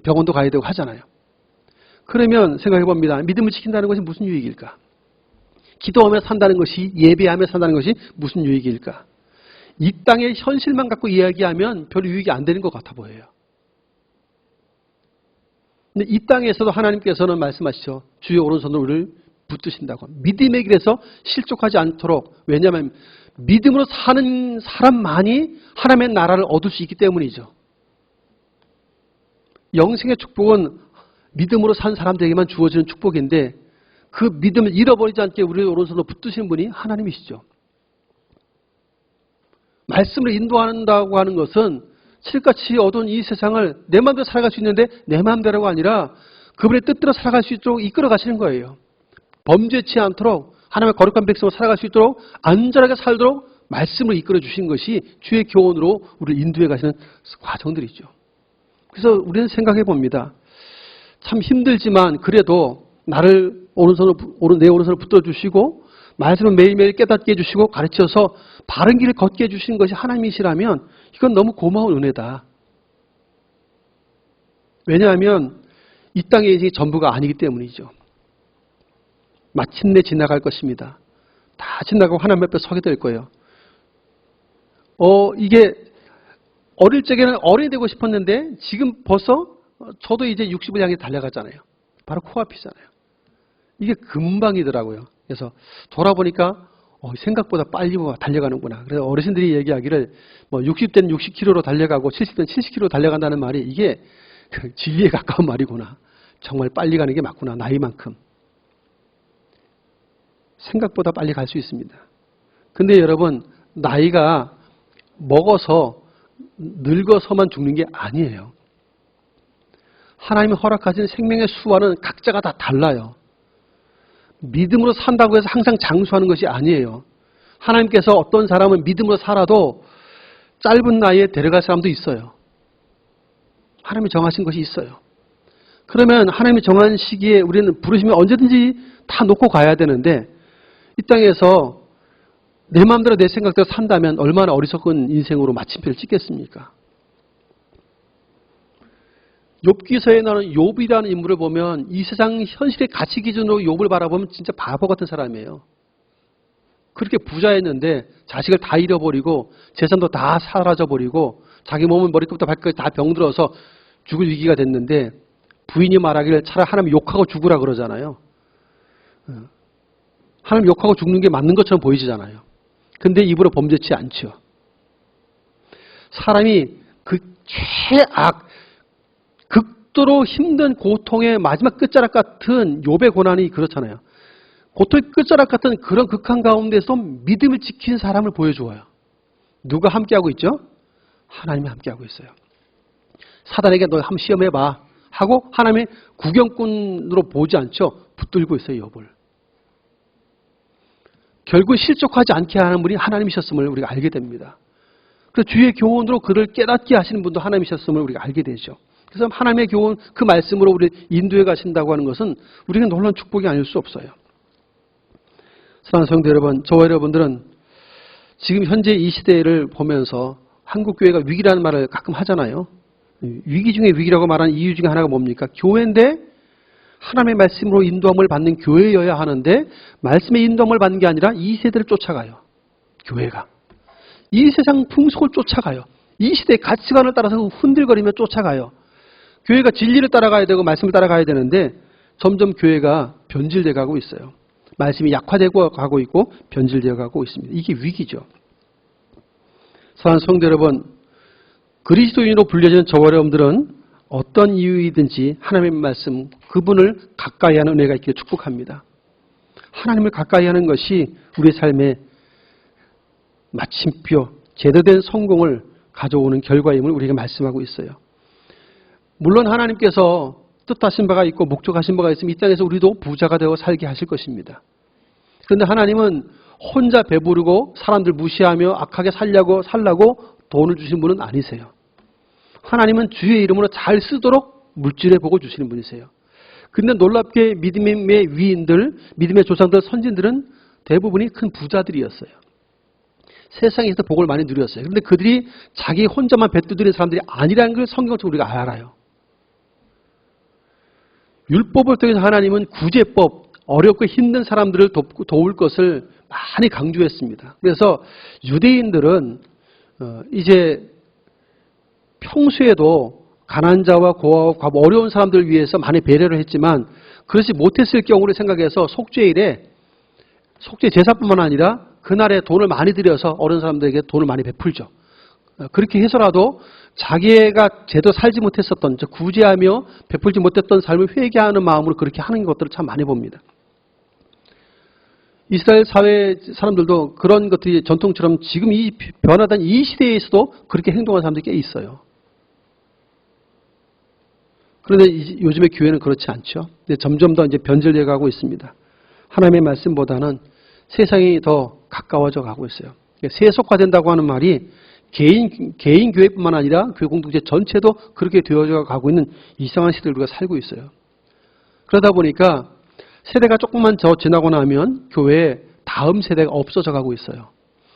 병원도 가야 되고 하잖아요. 그러면 생각해 봅니다. 믿음을 지킨다는 것이 무슨 유익일까? 기도하며 산다는 것이, 예배하며 산다는 것이 무슨 유익일까? 이 땅의 현실만 갖고 이야기하면 별 유익이 안 되는 것 같아 보여요. 근데 이 땅에서도 하나님께서는 말씀하시죠. 주의 오른손으로 우리를 붙드신다고. 믿음의 길에서 실족하지 않도록. 왜냐하면 믿음으로 사는 사람만이 하나님의 나라를 얻을 수 있기 때문이죠. 영생의 축복은 믿음으로 산 사람들에게만 주어지는 축복인데 그 믿음을 잃어버리지 않게 우리의 오른손으로 붙드시는 분이 하나님이시죠. 말씀을 인도한다고 하는 것은 칠같이 어두운 이 세상을 내 마음대로 살아갈 수 있는데 내 마음대로가 아니라 그분의 뜻대로 살아갈 수 있도록 이끌어 가시는 거예요. 범죄치 않도록 하나님의 거룩한 백성으로 살아갈 수 있도록 안전하게 살도록 말씀을 이끌어 주신 것이 주의 교훈으로 우리를 인도해 가시는 과정들이죠. 그래서 우리는 생각해 봅니다. 참 힘들지만 그래도 나를 내 오른손으로 붙들어 주시고 말씀을 매일매일 깨닫게 해주시고 가르쳐서 바른 길을 걷게 해주시는 것이 하나님이시라면 이건 너무 고마운 은혜다. 왜냐하면 이 땅의 인생이 전부가 아니기 때문이죠. 마침내 지나갈 것입니다. 다 지나가고 하나님 앞에 서게 될 거예요. 이게 어릴 적에는 어른이 되고 싶었는데 지금 벌써 저도 이제 60을 향해 달려가잖아요. 바로 코앞이잖아요. 이게 금방이더라고요. 그래서 돌아보니까 생각보다 빨리 달려가는구나. 그래서 어르신들이 얘기하기를 60대는 60km로 달려가고 70대는 70km로 달려간다는 말이 이게 진리에 가까운 말이구나. 정말 빨리 가는 게 맞구나. 나이만큼. 생각보다 빨리 갈 수 있습니다. 근데 여러분 나이가 먹어서 늙어서만 죽는 게 아니에요. 하나님이 허락하신 생명의 수와는 각자가 다 달라요. 믿음으로 산다고 해서 항상 장수하는 것이 아니에요. 하나님께서 어떤 사람은 믿음으로 살아도 짧은 나이에 데려갈 사람도 있어요. 하나님이 정하신 것이 있어요. 그러면 하나님이 정한 시기에 우리는 부르시면 언제든지 다 놓고 가야 되는데 이 땅에서 내 마음대로 내 생각대로 산다면 얼마나 어리석은 인생으로 마침표를 찍겠습니까? 욥기서에 나오는 욥이라는 인물을 보면 이 세상 현실의 가치 기준으로 욥을 바라보면 진짜 바보 같은 사람이에요. 그렇게 부자였는데 자식을 다 잃어버리고 재산도 다 사라져버리고 자기 몸은 머리끝부터 발끝까지 다 병들어서 죽을 위기가 됐는데 부인이 말하기를 차라리 하나님 욕하고 죽으라 그러잖아요. 하나님 욕하고 죽는 게 맞는 것처럼 보이잖아요. 근데 입으로 범죄치 않죠. 사람이 그 최악 극도로 힘든 고통의 마지막 끝자락 같은 욥의 고난이 그렇잖아요. 고통의 끝자락 같은 그런 극한 가운데서 믿음을 지킨 사람을 보여주어요. 누가 함께하고 있죠? 하나님이 함께하고 있어요. 사단에게 너 한번 시험해봐 하고 하나님의 구경꾼으로 보지 않죠. 붙들고 있어요. 욥을. 결국 실족하지 않게 하는 분이 하나님이셨음을 우리가 알게 됩니다. 그래서 주의 교훈으로 그를 깨닫게 하시는 분도 하나님이셨음을 우리가 알게 되죠. 그래서 하나님의 교훈, 그 말씀으로 우리 인도해 가신다고 하는 것은 우리에게 놀라운 축복이 아닐 수 없어요. 사랑하는 성도 여러분, 저와 여러분들은 지금 현재 이 시대를 보면서 한국교회가 위기라는 말을 가끔 하잖아요. 위기 중에 위기라고 말하는 이유 중에 하나가 뭡니까? 교회인데 하나님의 말씀으로 인도함을 받는 교회여야 하는데 말씀의 인도함을 받는 게 아니라 이 세대를 쫓아가요. 교회가. 이 세상 풍속을 쫓아가요. 이 시대의 가치관을 따라서 흔들거리며 쫓아가요. 교회가 진리를 따라가야 되고 말씀을 따라가야 되는데 점점 교회가 변질되어 가고 있어요. 말씀이 약화되고 가고 있고 변질되어 가고 있습니다. 이게 위기죠. 사랑하는 성도 여러분, 그리스도인으로 불려지는 저와 여러분들은 어떤 이유이든지 하나님의 말씀, 그분을 가까이 하는 은혜가 있기를 축복합니다. 하나님을 가까이 하는 것이 우리의 삶의 마침표, 제대로 된 성공을 가져오는 결과임을 우리에게 말씀하고 있어요. 물론 하나님께서 뜻하신 바가 있고 목적하신 바가 있으면 이 땅에서 우리도 부자가 되어 살게 하실 것입니다. 그런데 하나님은 혼자 배부르고 사람들 무시하며 악하게 살라고 돈을 주신 분은 아니세요. 하나님은 주의 이름으로 잘 쓰도록 물질을 보고 주시는 분이세요. 근데 놀랍게 믿음의 위인들, 믿음의 조상들, 선진들은 대부분이 큰 부자들이었어요. 세상에서 복을 많이 누렸어요. 그런데 그들이 자기 혼자만 뱃두드린 사람들이 아니라는 걸 성경적으로 우리가 알아요. 율법을 통해서 하나님은 구제법, 어렵고 힘든 사람들을 도울 것을 많이 강조했습니다. 그래서 유대인들은 이제 평소에도 가난자와 고아와 어려운 사람들을 위해서 많이 배려를 했지만 그렇지 못했을 경우를 생각해서 속죄일에 속죄 제사뿐만 아니라 그날에 돈을 많이 들여서 어려운 사람들에게 돈을 많이 베풀죠. 그렇게 해서라도 자기가 제대로 살지 못했었던, 구제하며 베풀지 못했던 삶을 회개하는 마음으로 그렇게 하는 것들을 참 많이 봅니다. 이스라엘 사회 사람들도 그런 것들이 전통처럼 지금 이 변화된 이 시대에서도 그렇게 행동하는 사람들이 꽤 있어요. 그런데 요즘의 교회는 그렇지 않죠. 점점 더 이제 변질되어 가고 있습니다. 하나님의 말씀보다는 세상이 더 가까워져 가고 있어요. 세속화된다고 하는 말이 개인 교회뿐만 아니라 교회 공동체 전체도 그렇게 되어져 가고 있는 이상한 시대를 우리가 살고 있어요. 그러다 보니까 세대가 조금만 더 지나고 나면 교회에 다음 세대가 없어져 가고 있어요.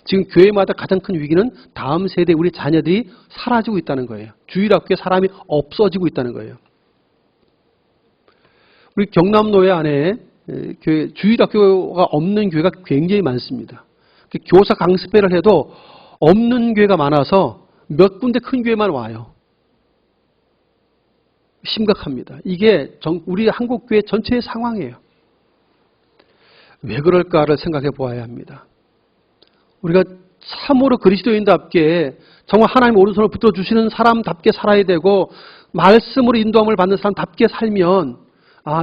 지금 교회마다 가장 큰 위기는 다음 세대 우리 자녀들이 사라지고 있다는 거예요. 주일학교에 사람이 없어지고 있다는 거예요. 우리 경남노회 안에 교회, 주일학교가 없는 교회가 굉장히 많습니다. 교사 강습회를 해도 없는 교회가 많아서 몇 군데 큰 교회만 와요. 심각합니다. 이게 우리 한국 교회 전체의 상황이에요. 왜 그럴까를 생각해 보아야 합니다. 우리가 참으로 그리스도인답게 정말 하나님 오른손을 붙들어 주시는 사람답게 살아야 되고 말씀으로 인도함을 받는 사람답게 살면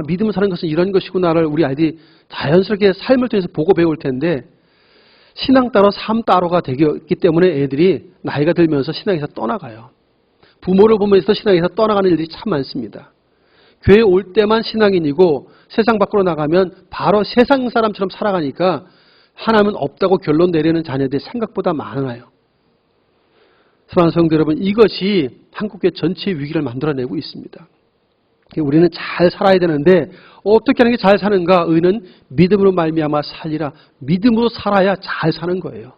믿음을 사는 것은 이런 것이구나를 우리 아이들이 자연스럽게 삶을 통해서 보고 배울 텐데 신앙 따로 삶 따로가 되기 때문에 애들이 나이가 들면서 신앙에서 떠나가요. 부모를 보면서 신앙에서 떠나가는 일들이 참 많습니다. 교회 올 때만 신앙인이고 세상 밖으로 나가면 바로 세상 사람처럼 살아가니까 하나님은 없다고 결론 내리는 자녀들이 생각보다 많아요. 사랑하는 성도 여러분, 이것이 한국교회 전체의 위기를 만들어내고 있습니다. 우리는 잘 살아야 되는데 어떻게 하는 게 잘 사는가? 의는 믿음으로 말미암아 살리라. 믿음으로 살아야 잘 사는 거예요.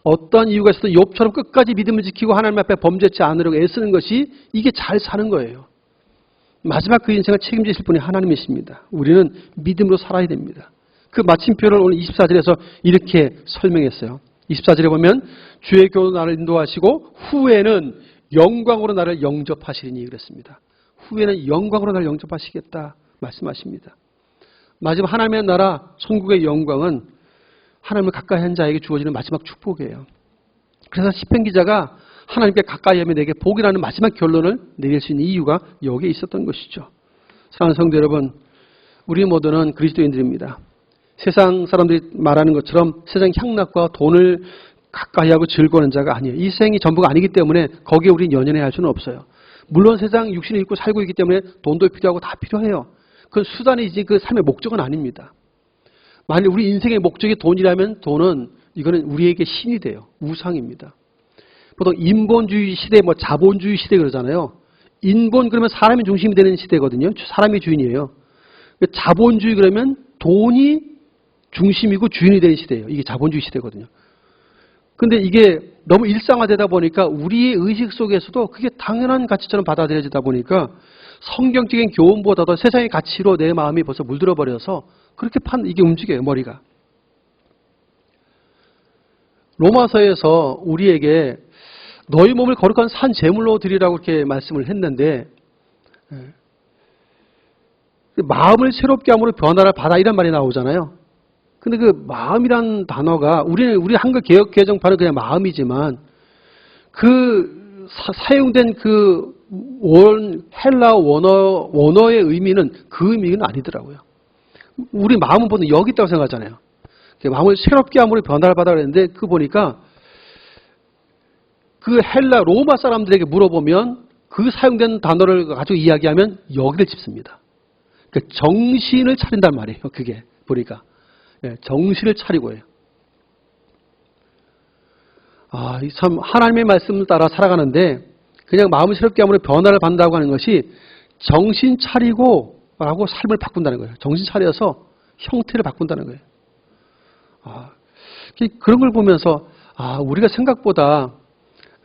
어떤 이유가 있어도 욥처럼 끝까지 믿음을 지키고 하나님 앞에 범죄치 않으려고 애쓰는 것이 이게 잘 사는 거예요. 마지막 그 인생을 책임지실 분이 하나님이십니다. 우리는 믿음으로 살아야 됩니다. 그 마침표를 오늘 24절에서 이렇게 설명했어요. 24절에 보면 주의 교로 나를 인도하시고 후에는 영광으로 나를 영접하시리니 그랬습니다. 후에는 영광으로 나를 영접하시겠다 말씀하십니다. 마지막 하나님의 나라 천국의 영광은 하나님을 가까이 한 자에게 주어지는 마지막 축복이에요. 그래서 시편 기자가 하나님께 가까이 하면 내게 복이라는 마지막 결론을 내릴 수 있는 이유가 여기에 있었던 것이죠. 사랑하는 성도 여러분, 우리 모두는 그리스도인들입니다. 세상 사람들이 말하는 것처럼 세상 향락과 돈을 가까이 하고 즐거워하는 자가 아니에요. 이 세상이 전부가 아니기 때문에 거기에 우리는 연연해야 할 수는 없어요. 물론 세상 육신을 입고 살고 있기 때문에 돈도 필요하고 다 필요해요. 그건 수단이지 그 삶의 목적은 아닙니다. 만약 우리 인생의 목적이 돈이라면 돈은 이거는 우리에게 신이 돼요. 우상입니다. 보통 인본주의 시대, 자본주의 시대 그러잖아요. 인본 그러면 사람이 중심이 되는 시대거든요. 사람이 주인이에요. 자본주의 그러면 돈이 중심이고 주인이 되는 시대예요. 이게 자본주의 시대거든요. 근데 이게 너무 일상화되다 보니까 우리의 의식 속에서도 그게 당연한 가치처럼 받아들여지다 보니까 성경적인 교훈보다도 세상의 가치로 내 마음이 벌써 물들어 버려서 그렇게 이게 움직여요, 머리가. 로마서에서 우리에게 너희 몸을 거룩한 산 제물로 드리라고 이렇게 말씀을 했는데 마음을 새롭게 함으로 변화를 받아 이런 말이 나오잖아요. 근데 그 마음이란 단어가 우리 한글 개역 개정판은 그냥 마음이지만 그 사용된 그 헬라 원어의 의미는 그 의미는 아니더라고요. 우리 마음은 보통 여기 있다고 생각하잖아요. 마음을 새롭게 함으로 변화를 받아 그랬는데 그 보니까 그 헬라 로마 사람들에게 물어보면 그 사용된 단어를 가지고 이야기하면 여기를 짚습니다. 그러니까 정신을 차린단 말이에요. 그게 보니까. 정신을 차리고 해요. 참 하나님의 말씀을 따라 살아가는데 그냥 마음을 새롭게 함으로 변화를 받는다고 하는 것이 정신 차리고 라고 삶을 바꾼다는 거예요. 정신 차려서 형태를 바꾼다는 거예요. 그런 걸 보면서 우리가 생각보다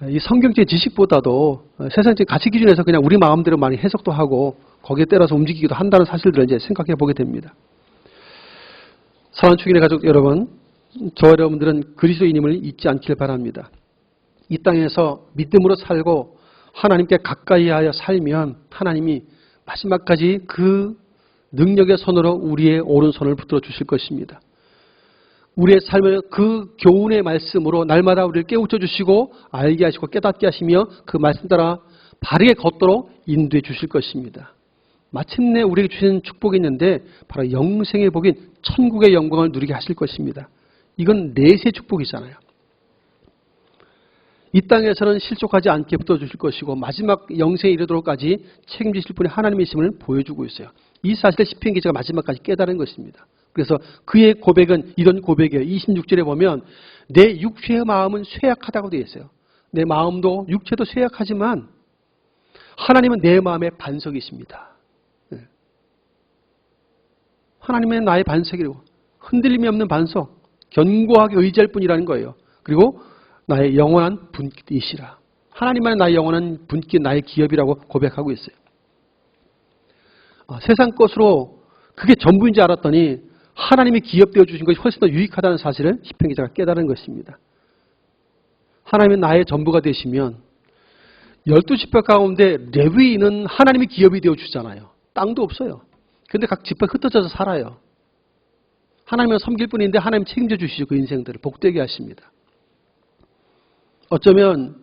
이 성경적 지식보다도 세상적 가치 기준에서 그냥 우리 마음대로 많이 해석도 하고 거기에 따라서 움직이기도 한다는 사실들을 이제 생각해 보게 됩니다. 사랑하는 축인의 가족 여러분, 저와 여러분들은 그리스도인임을 잊지 않길 바랍니다. 이 땅에서 믿음으로 살고 하나님께 가까이하여 살면 하나님이 마지막까지 그 능력의 손으로 우리의 오른손을 붙들어 주실 것입니다. 우리의 삶을 그 교훈의 말씀으로 날마다 우리를 깨우쳐 주시고 알게 하시고 깨닫게 하시며 그 말씀 따라 바르게 걷도록 인도해 주실 것입니다. 마침내 우리에게 주신 축복이 있는데 바로 영생의 복인 천국의 영광을 누리게 하실 것입니다. 이건 내세 축복이잖아요. 이 땅에서는 실족하지 않게 붙어주실 것이고 마지막 영생에 이르도록까지 책임지실 분이 하나님이심을 보여주고 있어요. 이 사실을 시편 기자가 마지막까지 깨달은 것입니다. 그래서 그의 고백은 이런 고백이에요. 26절에 보면 내 육체의 마음은 쇠약하다고 되어 있어요. 내 마음도 육체도 쇠약하지만 하나님은 내 마음의 반석이십니다. 하나님은 나의 반석이라고 흔들림이 없는 반석, 견고하게 의지할 뿐이라는 거예요. 그리고 나의 영원한 분깃이시라. 하나님만이 나의 영원한 분깃, 나의 기업이라고 고백하고 있어요. 세상 것으로 그게 전부인 줄 알았더니 하나님이 기업되어 주신 것이 훨씬 더 유익하다는 사실을 시편 기자가 깨달은 것입니다. 하나님은 나의 전부가 되시면 12지파 가운데 레위인은 하나님이 기업이 되어 주잖아요. 땅도 없어요. 그런데 각 지파 흩어져서 살아요. 하나님을 섬길 뿐인데 하나님 책임져 주시죠. 그 인생들을 복되게 하십니다. 어쩌면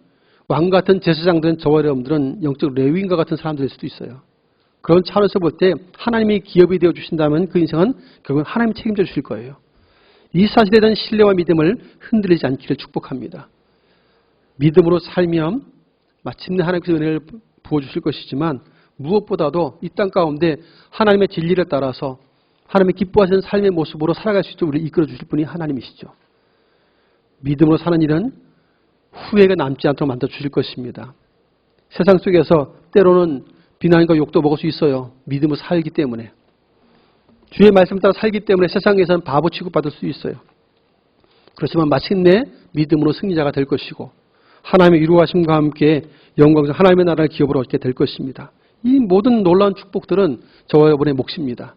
왕 같은 제사장들은 저와 여러분들은 영적 레위인과 같은 사람들일 수도 있어요. 그런 차원에서 볼 때 하나님이 기업이 되어 주신다면 그 인생은 결국은 하나님 책임져 주실 거예요. 이 사실에 대한 신뢰와 믿음을 흔들리지 않기를 축복합니다. 믿음으로 살면 마침내 하나님께서 은혜를 부어주실 것이지만 무엇보다도 이 땅 가운데 하나님의 진리를 따라서 하나님의 기뻐하시는 삶의 모습으로 살아갈 수 있도록 우리를 이끌어 주실 분이 하나님이시죠. 믿음으로 사는 일은 후회가 남지 않도록 만들어 주실 것입니다. 세상 속에서 때로는 비난과 욕도 먹을 수 있어요. 믿음으로 살기 때문에. 주의 말씀 따라 살기 때문에 세상에서는 바보 취급받을 수 있어요. 그렇지만 마침내 믿음으로 승리자가 될 것이고 하나님의 이루하심과 함께 영광스러운 하나님의 나라를 기업으로 얻게 될 것입니다. 이 모든 놀라운 축복들은 저와 여러분의 몫입니다.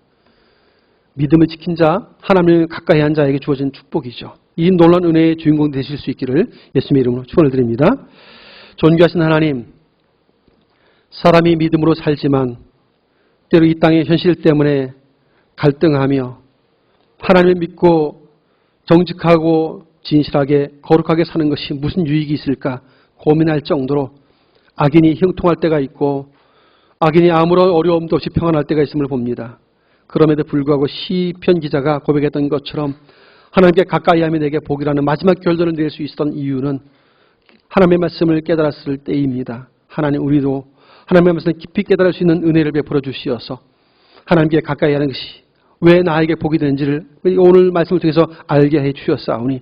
믿음을 지킨 자, 하나님을 가까이 한 자에게 주어진 축복이죠. 이 놀라운 은혜의 주인공 되실 수 있기를 예수님의 이름으로 축원을 드립니다. 존귀하신 하나님, 사람이 믿음으로 살지만 때로 이 땅의 현실 때문에 갈등하며 하나님을 믿고 정직하고 진실하게 거룩하게 사는 것이 무슨 유익이 있을까 고민할 정도로 악인이 형통할 때가 있고 악인이 아무런 어려움도 없이 평안할 때가 있음을 봅니다. 그럼에도 불구하고 시편 기자가 고백했던 것처럼 하나님께 가까이 하면 내게 복이라는 마지막 결론을 내릴 수 있었던 이유는 하나님의 말씀을 깨달았을 때입니다. 하나님, 우리도 하나님의 말씀을 깊이 깨달을 수 있는 은혜를 베풀어 주시어서 하나님께 가까이 하는 것이 왜 나에게 복이 되는지를 오늘 말씀을 통해서 알게 해 주셨사오니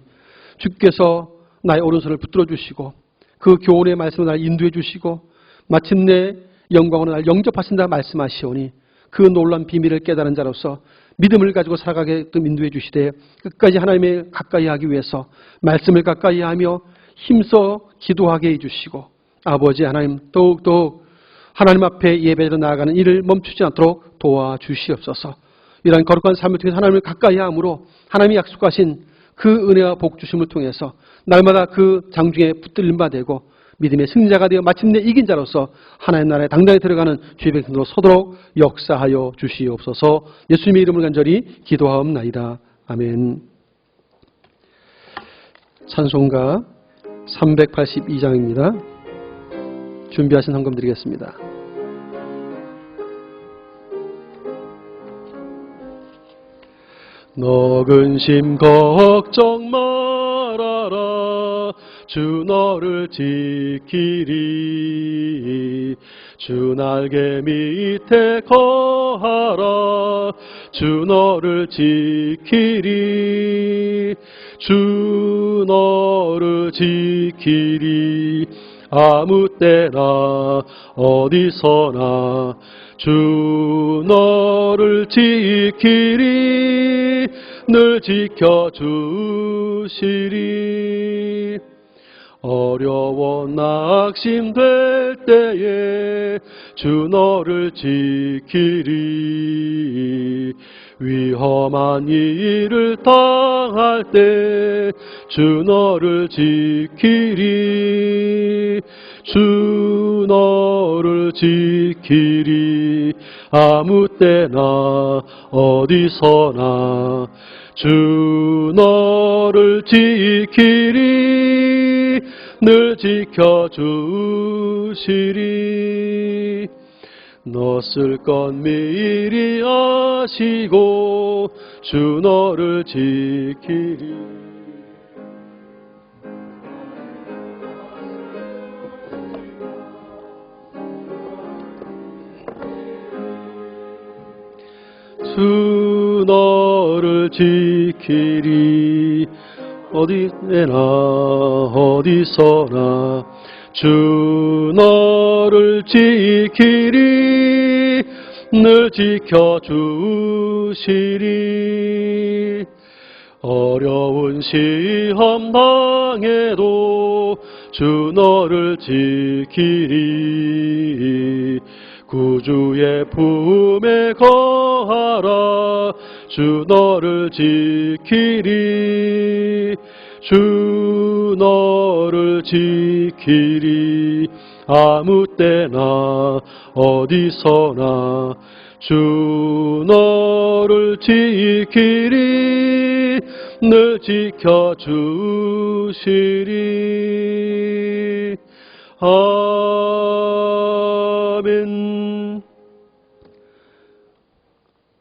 주께서 나의 오른손을 붙들어 주시고 그 교훈의 말씀을 나를 인도해 주시고 마침내 영광으로 나를 영접하신다 말씀하시오니 그 놀라운 비밀을 깨달은 자로서 믿음을 가지고 살아가게끔 인도해 주시되 끝까지 하나님의 가까이 하기 위해서 말씀을 가까이 하며 힘써 기도하게 해주시고 아버지 하나님 더욱더욱 하나님 앞에 예배로 나아가는 일을 멈추지 않도록 도와주시옵소서. 이러한 거룩한 삶을 통해서 하나님을 가까이 함으로 하나님이 약속하신 그 은혜와 복 주심을 통해서 날마다 그 장중에 붙들림 바 되고 믿음의 승자가 되어 마침내 이긴 자로서 하나님 나라에 당당히 들어가는 주의 백성으로 서도록 역사하여 주시옵소서. 예수님의 이름을 간절히 기도하옵나이다. 아멘. 찬송가 382장입니다. 준비하신 헌금 드리겠습니다. 너 근심 걱정 말아라. 주 너를 지키리. 주 날개 밑에 거하라. 주 너를 지키리. 주 너를 지키리. 아무 때나 어디서나 주 너를 지키리. 늘 지켜주시리. 어려워 낙심될 때에 주 너를 지키리. 위험한 일을 당할 때 주 너를 지키리. 주 너를 지키리. 아무 때나 어디서나 주 너를 지키리. 늘 지켜주시리. 너 쓸 것 미리 아시고 주 너를 지키리. 주 너를 지키리. 어디에나 어디서나 주 너를 지키리. 늘 지켜주시리. 어려운 시험 당해도 주 너를 지키리. 구주의 품에 거하라. 주 너를 지키리. 주 너를 지키리. 아무 때나 어디서나 주 너를 지키리. 늘 지켜주시리. 아멘.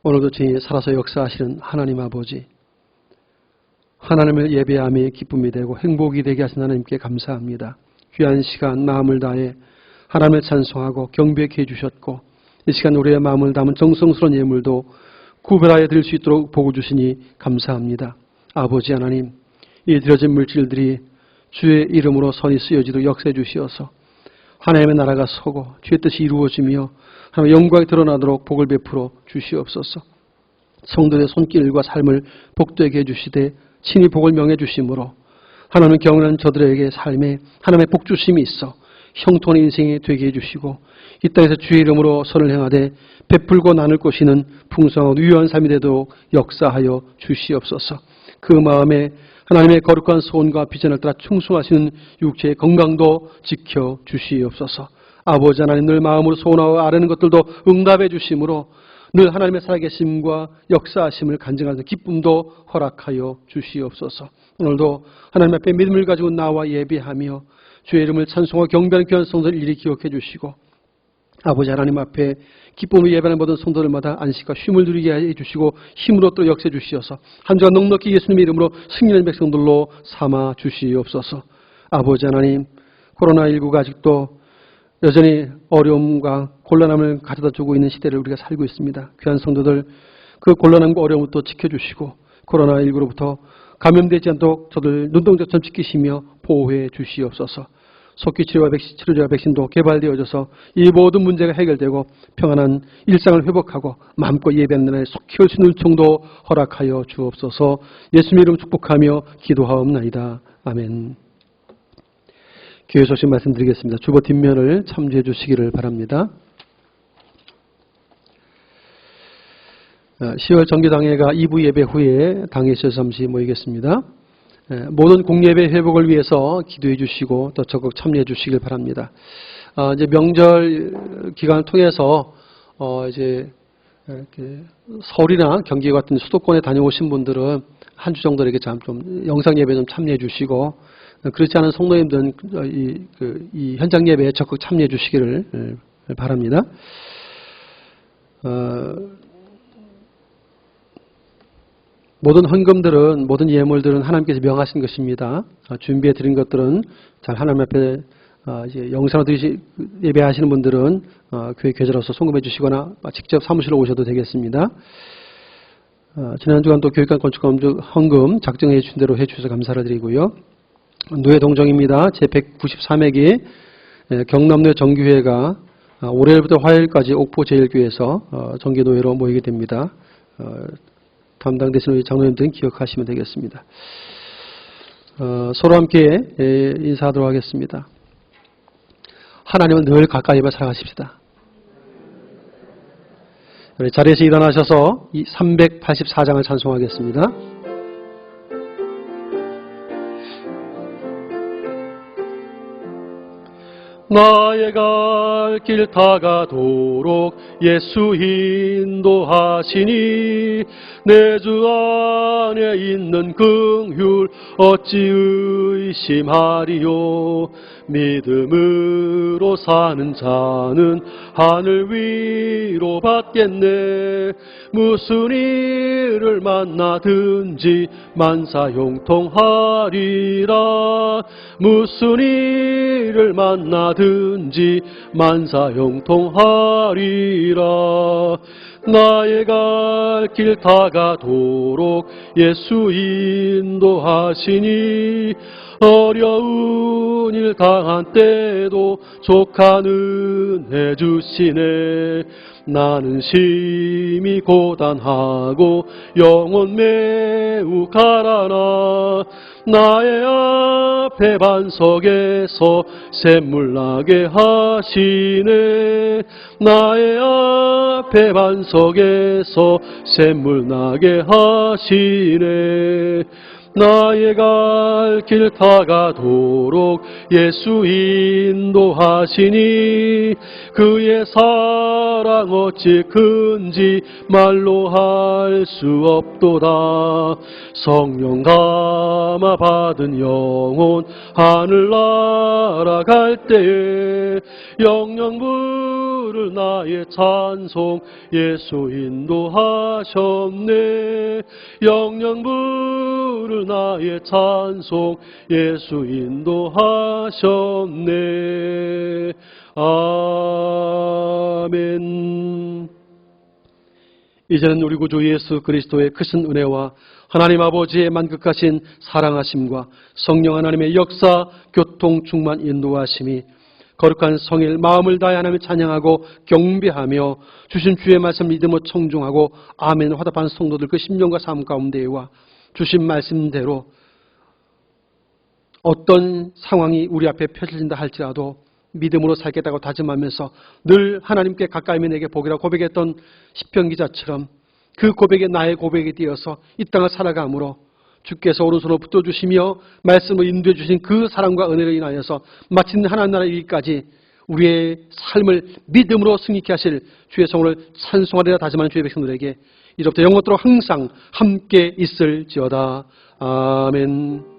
오늘도 주님 살아서 역사하시는 하나님 아버지, 하나님을 예배함이 기쁨이 되고 행복이 되게 하신 하나님께 감사합니다. 귀한 시간 마음을 다해 하나님을 찬송하고 경배케 해주셨고, 이 시간 우리의 마음을 담은 정성스러운 예물도 구별하여 드릴 수 있도록 복을 주시니 감사합니다. 아버지 하나님, 이 드려진 물질들이 주의 이름으로 선이 쓰여지도록 역사해 주시어서 하나님의 나라가 서고 주의 뜻이 이루어지며 하나님의 영광이 드러나도록 복을 베풀어 주시옵소서. 성도의 손길과 삶을 복되게 해주시되 친히 복을 명해 주심으로 하나님을 경외하는 저들에게 삶에 하나님의 복주심이 있어 형통한 인생이 되게 해주시고, 이 땅에서 주의 이름으로 선을 행하되 베풀고 나눌 것이는 풍성하고 유효한 삶이 되도록 역사하여 주시옵소서. 그 마음에 하나님의 거룩한 소원과 비전을 따라 충성하시는 육체의 건강도 지켜 주시옵소서. 아버지 하나님, 늘 마음으로 소원하고 아뢰는 것들도 응답해 주심으로 늘 하나님의 살아계심과 역사하심을 간증하는 기쁨도 허락하여 주시옵소서. 오늘도 하나님 앞에 믿음을 가지고 나와 예배하며 주의 이름을 찬송하고 경배하는 귀한 성도를 일이 기억해 주시고, 아버지 하나님 앞에 기쁨으로 예배하는 모든 성도들마다 안식과 쉼을 누리게 해주시고 힘으로 또 역사해 주시어서 한 주간 넉넉히 예수님의 이름으로 승리하는 백성들로 삼아 주시옵소서. 아버지 하나님, 코로나19가 아직도 여전히 어려움과 곤란함을 가져다 주고 있는 시대를 우리가 살고 있습니다. 귀한 성도들, 그 곤란함과 어려움을 또 지켜주시고 코로나19로부터 감염되지 않도록 저들 눈동자처럼 지키시며 보호해 주시옵소서. 속기 치료제와 백신도 개발되어져서 이 모든 문제가 해결되고 평안한 일상을 회복하고 마음껏 예배하는 날에 속히 올 수 있는 은총도 허락하여 주옵소서. 예수님 이름 축복하며 기도하옵나이다. 아멘. 교회 소식 말씀드리겠습니다. 주보 뒷면을 참조해 주시기를 바랍니다. 10월 정기당회가 2부 예배 후에 당회에서 잠시 모이겠습니다. 모든 공예배 회복을 위해서 기도해 주시고 또 적극 참여해 주시길 바랍니다. 이제 명절 기간을 통해서 이제 서울이나 경기 같은 수도권에 다녀오신 분들은 한 주 정도 이렇게 좀 영상 예배 좀 참여해 주시고, 그렇지 않은 성도님들은 이 현장 예배에 적극 참여해 주시기를 바랍니다. 모든 헌금들은, 모든 예물들은 하나님께서 명하신 것입니다. 준비해 드린 것들은 잘 하나님 앞에 이제 영상으로 예배하시는 분들은 교회 계좌로서 송금해 주시거나 직접 사무실로 오셔도 되겠습니다. 지난 주간 또 교육관 건축 헌금 작정해 주신 대로 해 주셔서 감사를 드리고요. 노예 동정입니다. 제193회기 경남노예 정기회가 월요일부터 화요일까지 옥포 제1교회에서 정기노예로 모이게 됩니다. 담당되시는 우리 장로님들은 기억하시면 되겠습니다. 서로 함께 인사하도록 하겠습니다. 하나님은 늘 가까이만 사랑하십시다. 자리에서 일어나셔서 이 384장을 찬송하겠습니다. 나의 갈 길 다가도록 예수 인도하시니 내 주 안에 있는 긍휼 어찌 의심하리요. 믿음으로 사는 자는 하늘 위로 받겠네. 무슨 일을 만나든지 만사형통하리라. 무슨 일을 만나든지 만사형통하리라. 나의 갈 길 다가도록 예수 인도하시니 어려운 일 당한 때도 족한 은혜 주시네. 나는 심히 고단하고 영혼 매우 가라나. 나의 앞에 반석에서 샘물 나게 하시네. 나의 앞에 반석에서 샘물 나게 하시네. 나의 갈 길 다가도록 예수 인도하시니 그의 사랑 어찌 큰지 말로 할 수 없도다. 성령 감화 받은 영혼 하늘 날아갈 때에 영영 부를 나의 찬송 예수 인도하셨네. 영영 부를 나의 찬송 예수 인도하셨네. 아멘. 이제는 우리 구주 예수 그리스도의 크신 은혜와 하나님 아버지의 만극하신 사랑하심과 성령 하나님의 역사, 교통, 충만, 인도하심이 거룩한 성일 마음을 다해 하나님을 찬양하고 경배하며 주신 주의 말씀 믿음으로 청중하고 아멘 화답한 성도들 그 심령과 삶 가운데와 주신 말씀대로 어떤 상황이 우리 앞에 펼쳐진다 할지라도 믿음으로 살겠다고 다짐하면서 늘 하나님께 가까이면 내게 복이라 고백했던 시편 기자처럼 그 고백에 나의 고백이 되어서 이 땅을 살아감으로 주께서 오른손으로 붙어주시며 말씀으로 인도해 주신 그 사랑과 은혜로 인하여서 마침 하나님 나라 이기까지 우리의 삶을 믿음으로 승리케 하실 주의 성을 찬송하리라 다짐하는 주의 백성들에게 이제부터 영원토록 항상 함께 있을지어다. 아멘.